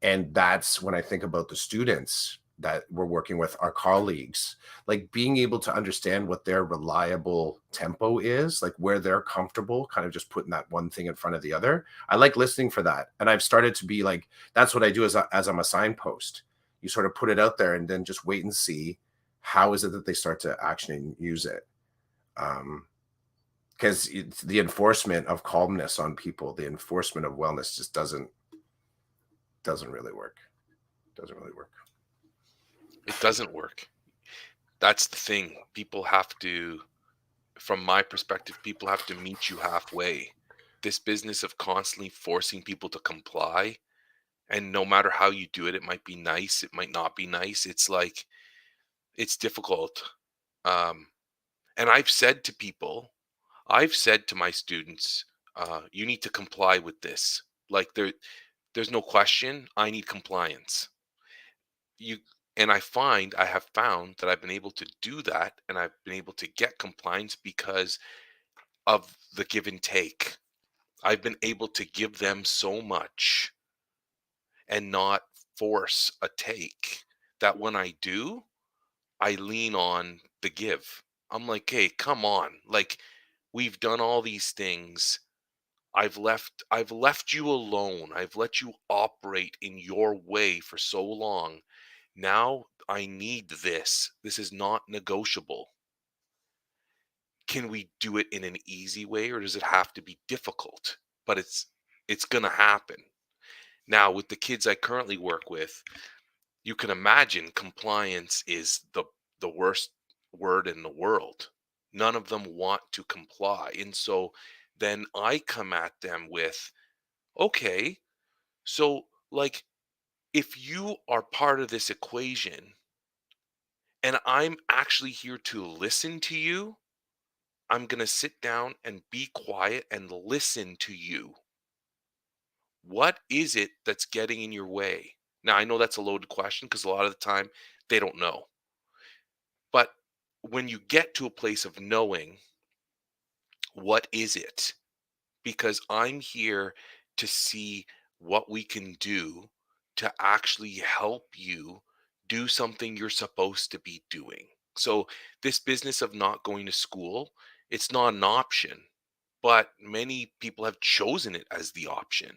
And that's when I think about the students that we're working with, our colleagues, like being able to understand what their reliable tempo is, like where they're comfortable, kind of just putting that one thing in front of the other. I like listening for that. And I've started to be like, that's what I do as I'm a signpost. You sort of put it out there and then just wait and see how is it that they start to action and use it. Because it's the enforcement of calmness on people, the enforcement of wellness just doesn't really work. Doesn't really work. it doesn't work. That's the thing. People have to, from my perspective, people have to meet you halfway. This business of constantly forcing people to comply, and no matter how you do it, it might be nice, it might not be nice. It's like it's difficult. Um, and I've said to my students, you need to comply with this. Like there's no question. I need compliance. You and I have found that I've been able to do that, and I've been able to get compliance because of the give and take. I've been able to give them so much and not force a take that when I do, I lean on the give. I'm like, hey, come on. Like, we've done all these things. I've left you alone. I've let you operate in your way for so long. Now I need this. This is not negotiable. Can we do it in an easy way, or does it have to be difficult? But it's going to happen. Now with the kids I currently work with, you can imagine compliance is the worst word in the world. None of them want to comply. And so then I come at them with, okay, so like If you are part of this equation and I'm actually here to listen to you, I'm going to sit down and be quiet and listen to you. What is it that's getting in your way? Now, I know that's a loaded question because a lot of the time they don't know. But when you get to a place of knowing, what is it? Because I'm here to see what we can do to actually help you do something you're supposed to be doing. So, this business of not going to school, it's not an option, but many people have chosen it as the option.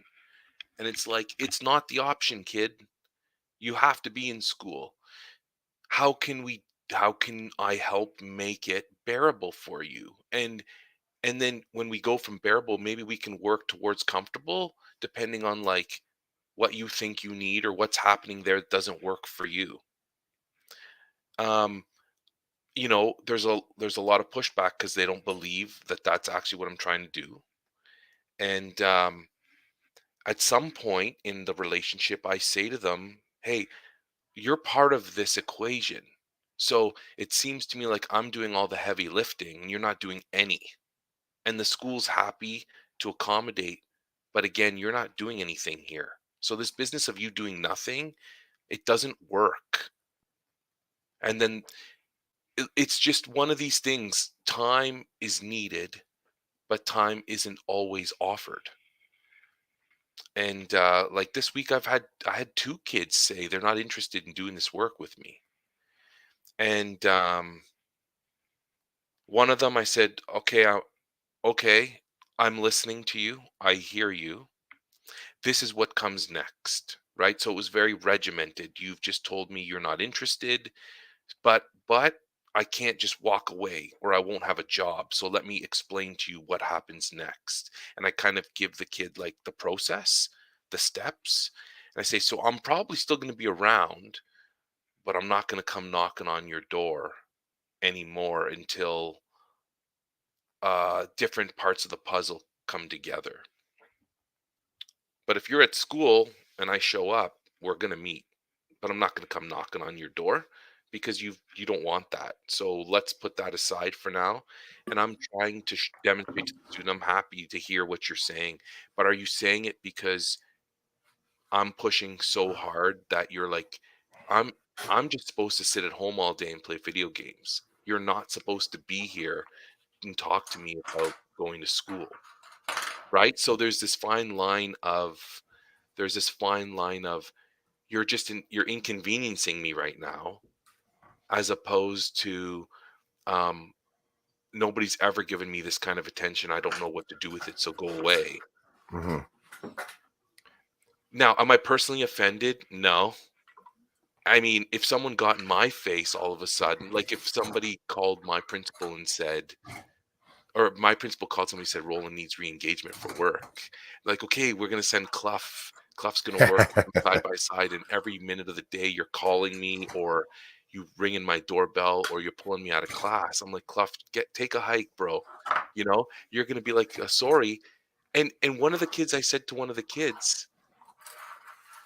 And it's like, it's not the option, kid. You have to be in school. How can we how can I help make it bearable for you? And then when we go from bearable, maybe we can work towards comfortable depending on like what you think you need or what's happening there that doesn't work for you. Um, there's a lot of pushback because they don't believe that that's actually what I'm trying to do. And at some point in the relationship, I say to them, "Hey, you're part of this equation. So it seems to me like I'm doing all the heavy lifting and you're not doing any. And the school's happy to accommodate. But again, you're not doing anything here. So this business of you doing nothing, it doesn't work." And then it's just one of these things. Time is needed, but time isn't always offered. And like this week, I had two kids say they're not interested in doing this work with me. And one of them, I said, "Okay, okay, I'm listening to you. I hear you. This is what comes next." Right? So it was very regimented. You've just told me you're not interested, but I can't just walk away or I won't have a job. So let me explain to you what happens next. And I kind of give the kid like the process, the steps. And I say, "So I'm probably still going to be around, but I'm not going to come knocking on your door anymore until different parts of the puzzle come together. But if you're at school and I show up, we're gonna meet. But I'm not gonna come knocking on your door because you don't want that. So let's put that aside for now." And I'm trying to demonstrate to the student, I'm happy to hear what you're saying, but are you saying it because I'm pushing so hard that you're like, I'm I'm just supposed to sit at home all day and play video games. You're not supposed to be here and talk to me about going to school. Right? So there's this fine line of you're inconveniencing me right now, as opposed to um nobody's ever given me this kind of attention. I don't know what to do with it, so go away. Mhm. Now, am I personally offended? No. I mean, if someone got in my face all of a sudden, like if somebody called my principal and said, or my principal called somebody and said Roland needs re-engagement for work. Like, okay, we're gonna send Clough. Clough's gonna work with him side by side, and every minute of the day you're calling me or you ringing my doorbell or you're pulling me out of class. I'm like, Clough, take a hike, bro. You're gonna be like, sorry. And one of the kids, I said to one of the kids,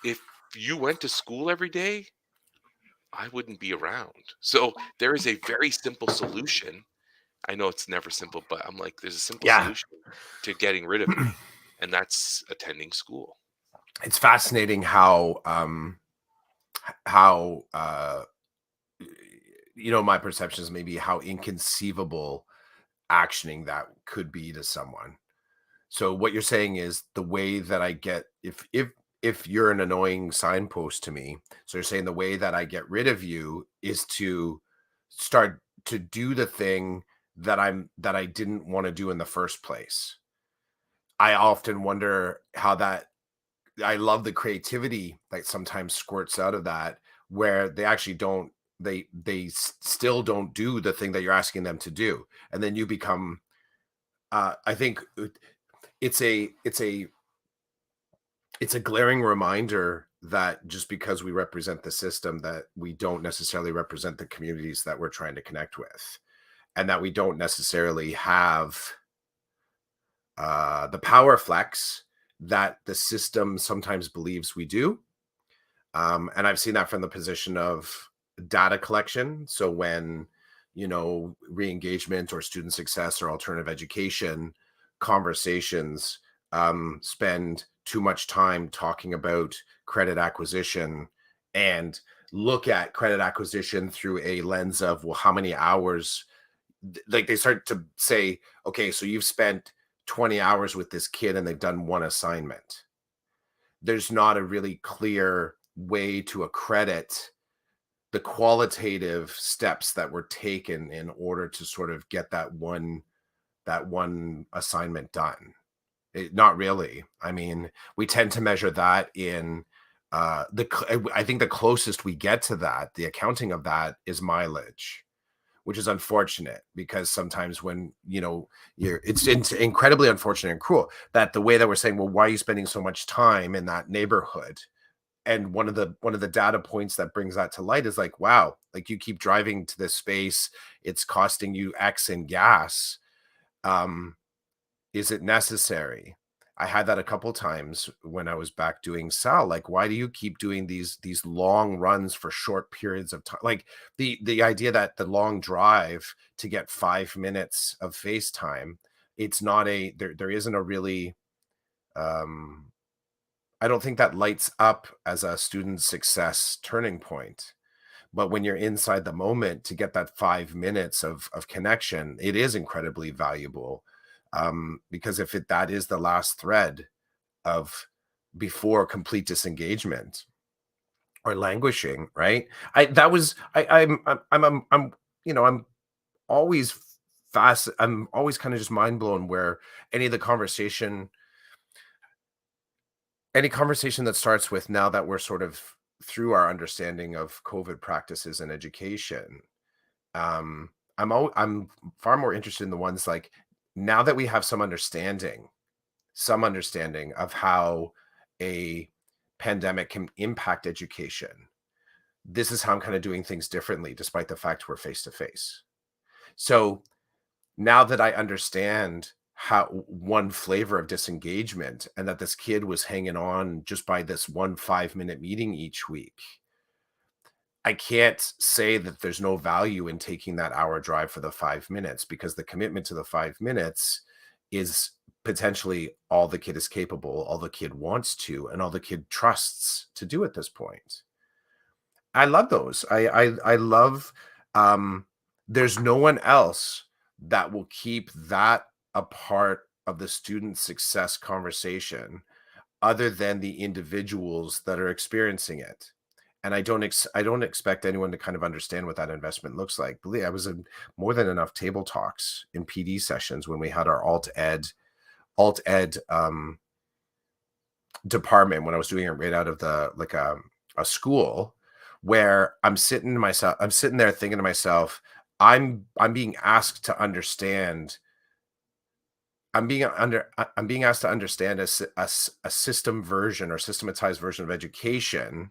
if you went to school every day, I wouldn't be around. So there is a very simple solution. I know it's never simple, but I'm like, there's a simple Yeah. solution to getting rid of me, and that's attending school. It's fascinating how my perceptions maybe how inconceivable actioning that could be to someone. So what you're saying is the way that I get if you're an annoying signpost to me, so you're saying the way that I get rid of you is to start to do the thing that I didn't want to do in the first place. I often wonder how that I love the creativity that sometimes squirts out of that, where they actually don't still don't do the thing that you're asking them to do, and then you become. I think it's a it's a it's a glaring reminder that just because we represent the system, that we don't necessarily represent the communities that we're trying to connect with, and that we don't necessarily have the power flex that the system sometimes believes we do. And I've seen that from the position of data collection. So when, re-engagement or student success or alternative education conversations spend too much time talking about credit acquisition and look at credit acquisition through a lens of, well, how many hours, like they start to say, okay, so you've spent 20 hours with this kid and they've done one assignment. There's not a really clear way to accredit the qualitative steps that were taken in order to sort of get that one assignment done. Not really. I mean, we tend to measure that in I think the closest we get to that, the accounting of that, is mileage, which is unfortunate because sometimes when it's incredibly unfortunate and cruel that the way that we're saying, well, why are you spending so much time in that neighborhood? And one of the data points that brings that to light is like, wow, like you keep driving to this space, it's costing you X in gas. Is it necessary? I had that a couple times when I was back doing Sal. Like, why do you keep doing these long runs for short periods of time? Like the idea that the long drive to get 5 minutes of FaceTime, it's not a there isn't a really I don't think that lights up as a student success turning point. But when you're inside the moment to get that 5 minutes of connection, it is incredibly valuable. Because if that is the last thread of before complete disengagement or languishing, right? I that was I'm always I'm always kind of just mind blown where any of the conversation any conversation that starts with, now that we're sort of through our understanding of COVID practices in education, I'm far more interested in the ones like, now that we have some understanding of how a pandemic can impact education. This is how I'm kind of doing things differently, despite the fact we're face to face. So now that I understand how one flavor of disengagement and that this kid was hanging on just by this one 5-minute meeting each week, I can't say that there's no value in taking that hour drive for the 5 minutes, because the commitment to the 5 minutes is potentially all the kid is capable, all the kid wants to, and all the kid trusts to do at this point. I love those. I love there's no one else that will keep that a part of the student success conversation other than the individuals that are experiencing it. And I don't expect anyone to kind of understand what that investment looks like. Believe I was in more than enough table talks in PD sessions when we had our alt ed department, when I was doing it right out of the like a school, where I'm sitting there thinking to myself, I'm being asked to understand. I'm being asked to understand a system version or systematized version of education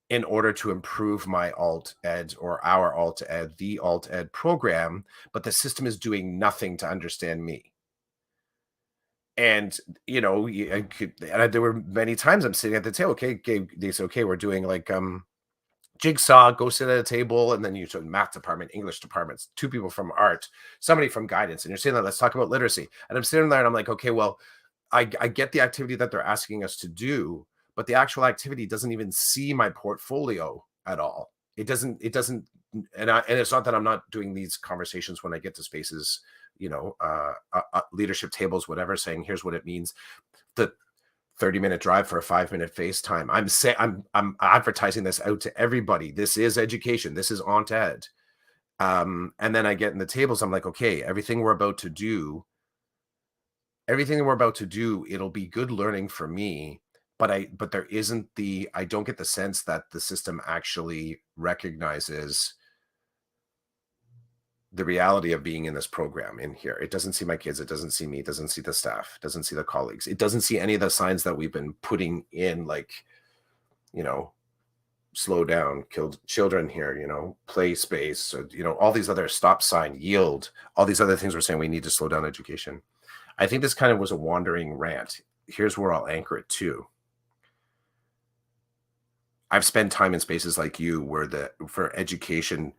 in order to improve my alt ed or our alt ed, the alt ed program, but the system is doing nothing to understand me. And there were many times I'm sitting at the table. Okay, they say, okay, we're doing like jigsaw, go sit at a table, and then you show math department, English departments, two people from art, somebody from guidance, and you're saying that, let's talk about literacy. And I'm sitting there and I'm like, okay, well, I get the activity that they're asking us to do, but the actual activity doesn't even see my portfolio at all. It doesn't, and it's not that I'm not doing these conversations when I get to spaces, leadership tables, whatever, saying here's what it means. The 30-minute drive for a 5-minute FaceTime. I'm advertising this out to everybody. This is education. This is Aunt Ed. And then I get in the tables. I'm like, okay, everything we're about to do, it'll be good learning for me. But I don't get the sense that the system actually recognizes the reality of being in this program in here. It doesn't see my kids. It doesn't see me. It doesn't see the staff. It doesn't see the colleagues. It doesn't see any of the signs that we've been putting in, like, slow down, kill children here, play space, or, all these other stop sign, yield, all these other things we're saying we need to slow down education. I think this kind of was a wandering rant. Here's where I'll anchor it to. I've spent time in spaces like you where the for education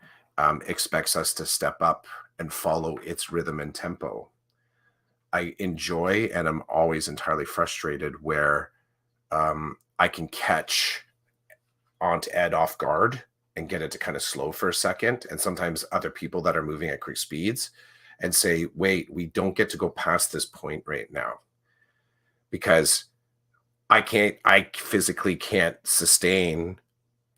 expects us to step up and follow its rhythm and tempo. I enjoy and I'm always entirely frustrated where I can catch Aunt Ed off guard and get it to kind of slow for a second. And sometimes other people that are moving at quick speeds and say, wait, we don't get to go past this point right now because I physically can't sustain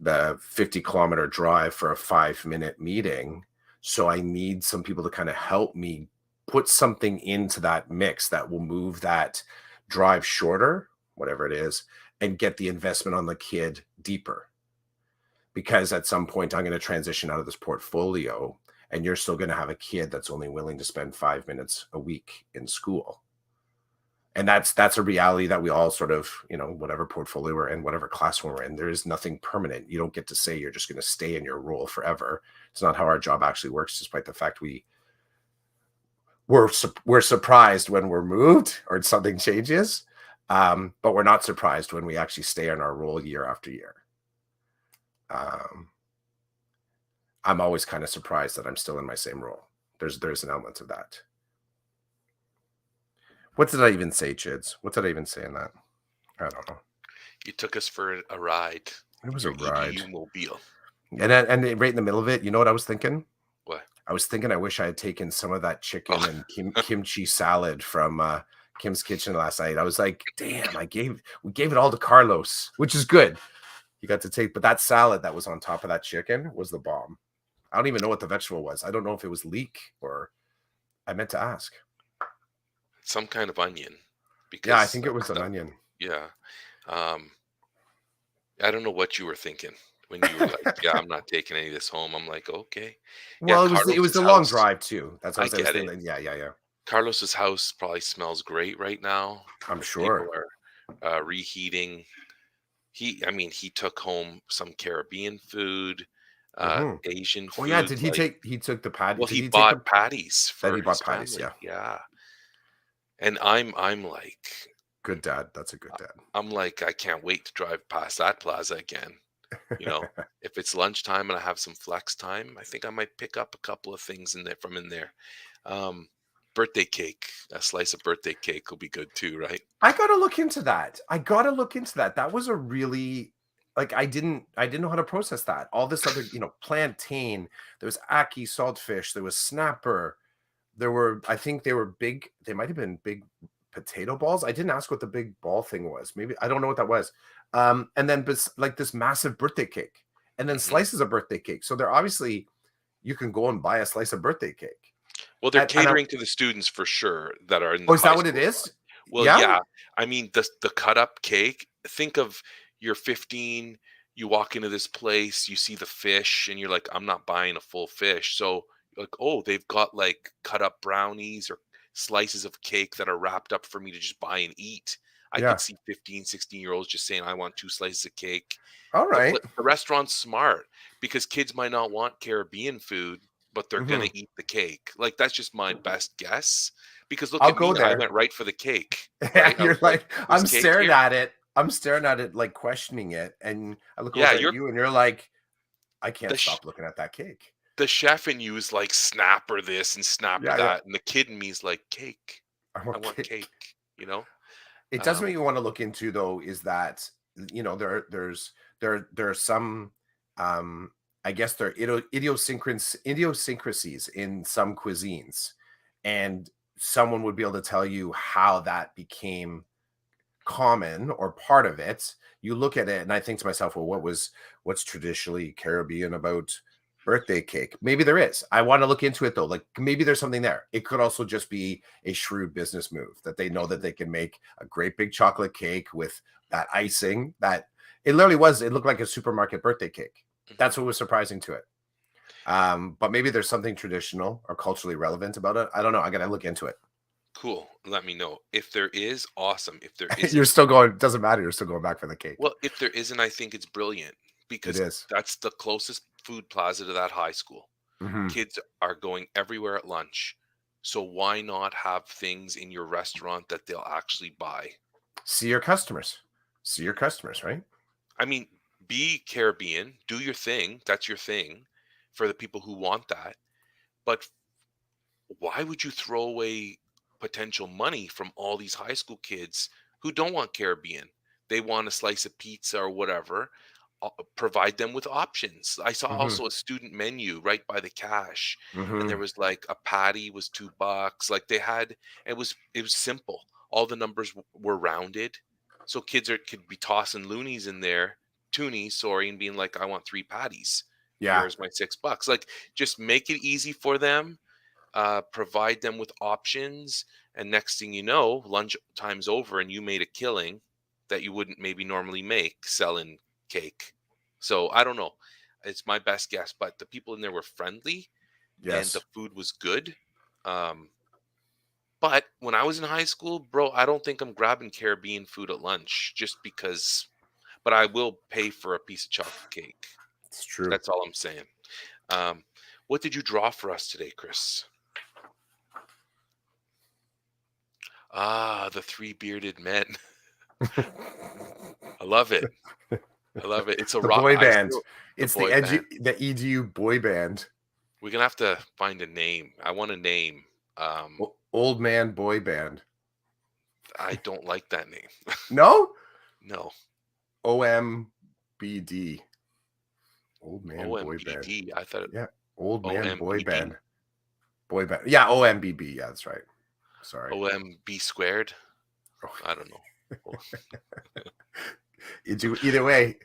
the 50-kilometer drive for a 5-minute meeting. So I need some people to kind of help me put something into that mix that will move that drive shorter, whatever it is, and get the investment on the kid deeper. Because at some point I'm going to transition out of this portfolio and you're still going to have a kid that's only willing to spend 5 minutes a week in school. And that's a reality that we all sort of, whatever portfolio we're in, whatever class we're in, there is nothing permanent. You don't get to say you're just going to stay in your role forever. It's not how our job actually works, despite the fact we're surprised when we're moved or something changes, but we're not surprised when we actually stay in our role year after year. I'm always kind of surprised that I'm still in my same role. There's an element of that. What did I even say, Chids? What did I even say in that? I don't know. You took us for a ride It in was a your ride. EDU mobile. And right in the middle of it, you know what I was thinking? What? I was thinking I wish I had taken some of that chicken Oh, and kimchi salad from Kim's Kitchen last night. I was like, damn, we gave it all to Carlos, which is good. He got to take, but that salad that was on top of that chicken was the bomb. I don't even know what the vegetable was. I don't know if it was leek or I meant to ask. some kind of onion, Yeah, I because think it was an onion. yeah. Um, I don't know what you were thinking when you were like, "Yeah, I'm not taking any of this home." I'm like, "Okay." Yeah, Well, it was Carlos's the long house, drive too. That's what I I was get it. thinking. Yeah, yeah, yeah. Carlos's house probably smells great right now. I'm If people sure. are reheating, I mean, he took home some Caribbean food, Hmm. Asian Oh yeah, food. did he Like, take? He took the patty. well, Did he he take bought the? patties That for he his bought patties. family. Yeah, Yeah, and I'm like, good dad. That's a good dad. I can't wait to drive past that plaza again. You know, if it's lunchtime and I have some flex time, I think I might pick up a couple of things in there from in there. Um, Birthday cake, a slice of birthday cake will be good too, right? I gotta look into that. That was a really like I didn't know how to process that. All this other, plantain. There was ackee saltfish. There was snapper. I think they might have been big potato balls. I didn't ask what the big ball thing was. Maybe I don't know what that was. And then like this massive birthday cake, and then Hmm. slices of birthday cake. So they're obviously you can go and buy a slice of birthday cake. Well, they're And catering to the students for sure that are in the oh, is high that what it school side. is? Well, Yeah, yeah. I mean, the cut up cake. Think of you're 15, you walk into this place, you see the fish, and you're like, I'm not buying a full fish. So you're like, oh, they've got like cut up brownies or slices of cake that are wrapped up for me to just buy and eat. I could yeah. see 15, 16-year-olds just saying, I want two slices of cake. All right. The restaurant's smart because kids might not want Caribbean food, but they're gonna Hmm. eat the cake. Like, that's just my best guess, because look I'll at go me, I there. went right for the cake, Yeah, right? I was you're like, like, "There's I'm cake staring here?" at it. I'm staring at it, like questioning it. And I look Yeah, over at you're you and you're like, I can't the ch stop looking at that cake. the chef in you is like, "Snapper this and snapper Yeah, yeah. that," and the kid in me is like, "Cake. I I want want cake. cake," you know? It does make Um, you want to look into though, is that there are some um I guess there are idiosyncrasies in some cuisines. And someone would be able to tell you how that became common or part of it. You look at it and I think to myself, well, what's traditionally Caribbean about birthday cake? Maybe there is. I want to look into it though. Like maybe there's something there. It could also just be a shrewd business move that they know that they can make a great big chocolate cake with that icing that it looked like a supermarket birthday cake. mhm. That's what was surprising to it. But maybe there's something traditional or culturally relevant about it. I don't know. I gotta look into it. Cool, let me know. If there is, awesome. If there You're isn't, still going, doesn't matter. You're still going back for the cake. well, if there isn't, I think it's brilliant It because is. that's the closest food plaza to that high school. Mhm. Kids are going everywhere at lunch. So why not have things in your restaurant that they'll actually buy? See your customers. See your customers, right? I mean, be Caribbean, do your thing. That's your thing for the people who want that. But why would you throw away potential money from all these high school kids who don't want Caribbean? They want a slice of pizza or whatever. Provide them with options. I saw Mhm. also a student menu right by the cash, and there Mhm. was like a patty was $2. Like they had, it was simple. All the numbers were rounded, so kids could be tossing loonies in there, toonies, sorry, and being like, "I want 3 patties. Yeah. Here's my $6." Like, just make it easy for them, provide them with options, and next thing you know, lunch time's over, and you made a killing that you wouldn't maybe normally make selling cake. So I don't know. It's my best guess, but the people in there were friendly and the Yes. food was good. Um, but when I was in high school, bro, I don't think I'm grabbing Caribbean food at lunch just because. But I will pay for a piece of chocolate cake. It's true. That's all I'm saying. Um, what did you draw for us today, Chris? Ah, the three bearded men. I love it. I love it. It's a The rock. boy I band. still the It's the boy band. EDU boy band. We're gonna have to find a name. I want a name. Old man boy band. I don't like that name. No? No. OMBD. Old man boy band. OMBD. I thought Yeah. Old man boy OMBB. band. Boy band. Yeah, OMBB. Yeah, that's right. Sorry. OMB squared. I don't know. Oh, Either way,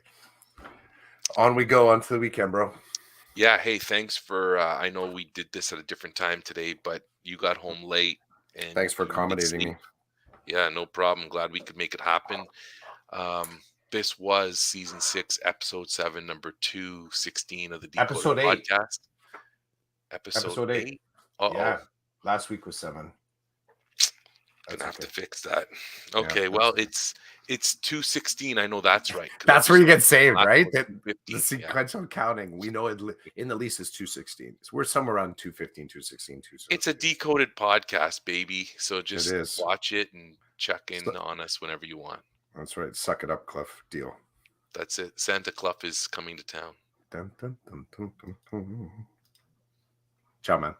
on we go onto the weekend, bro. yeah. Hey, thanks for. I know we did this at a different time today, but you got home late and Thanks for you needed accommodating sleep. me. Yeah, no problem. Glad we could make it happen. Um, this was season 6, episode 7, number 216 of the Decoded Episode 8. Podcast. Episode Episode 8. 8. Uh-oh. Yeah. Last week was 7. Gonna That's have to okay. fix that. Yeah. Okay, well, it's 216. I know that's right because That's where you get saved, last right? one was The 215. Yeah, sequential counting. We know it in the lease is 216. So we're somewhere around 215, 216, it's a 217. decoded podcast, baby. So It just is. watch it and check in So- on us whenever you want. That's right. Suck it up, Cliff. Deal. That's it. Santa Claus is coming to town. Dun, dun, dun, dun, dun, dun. Ciao, man.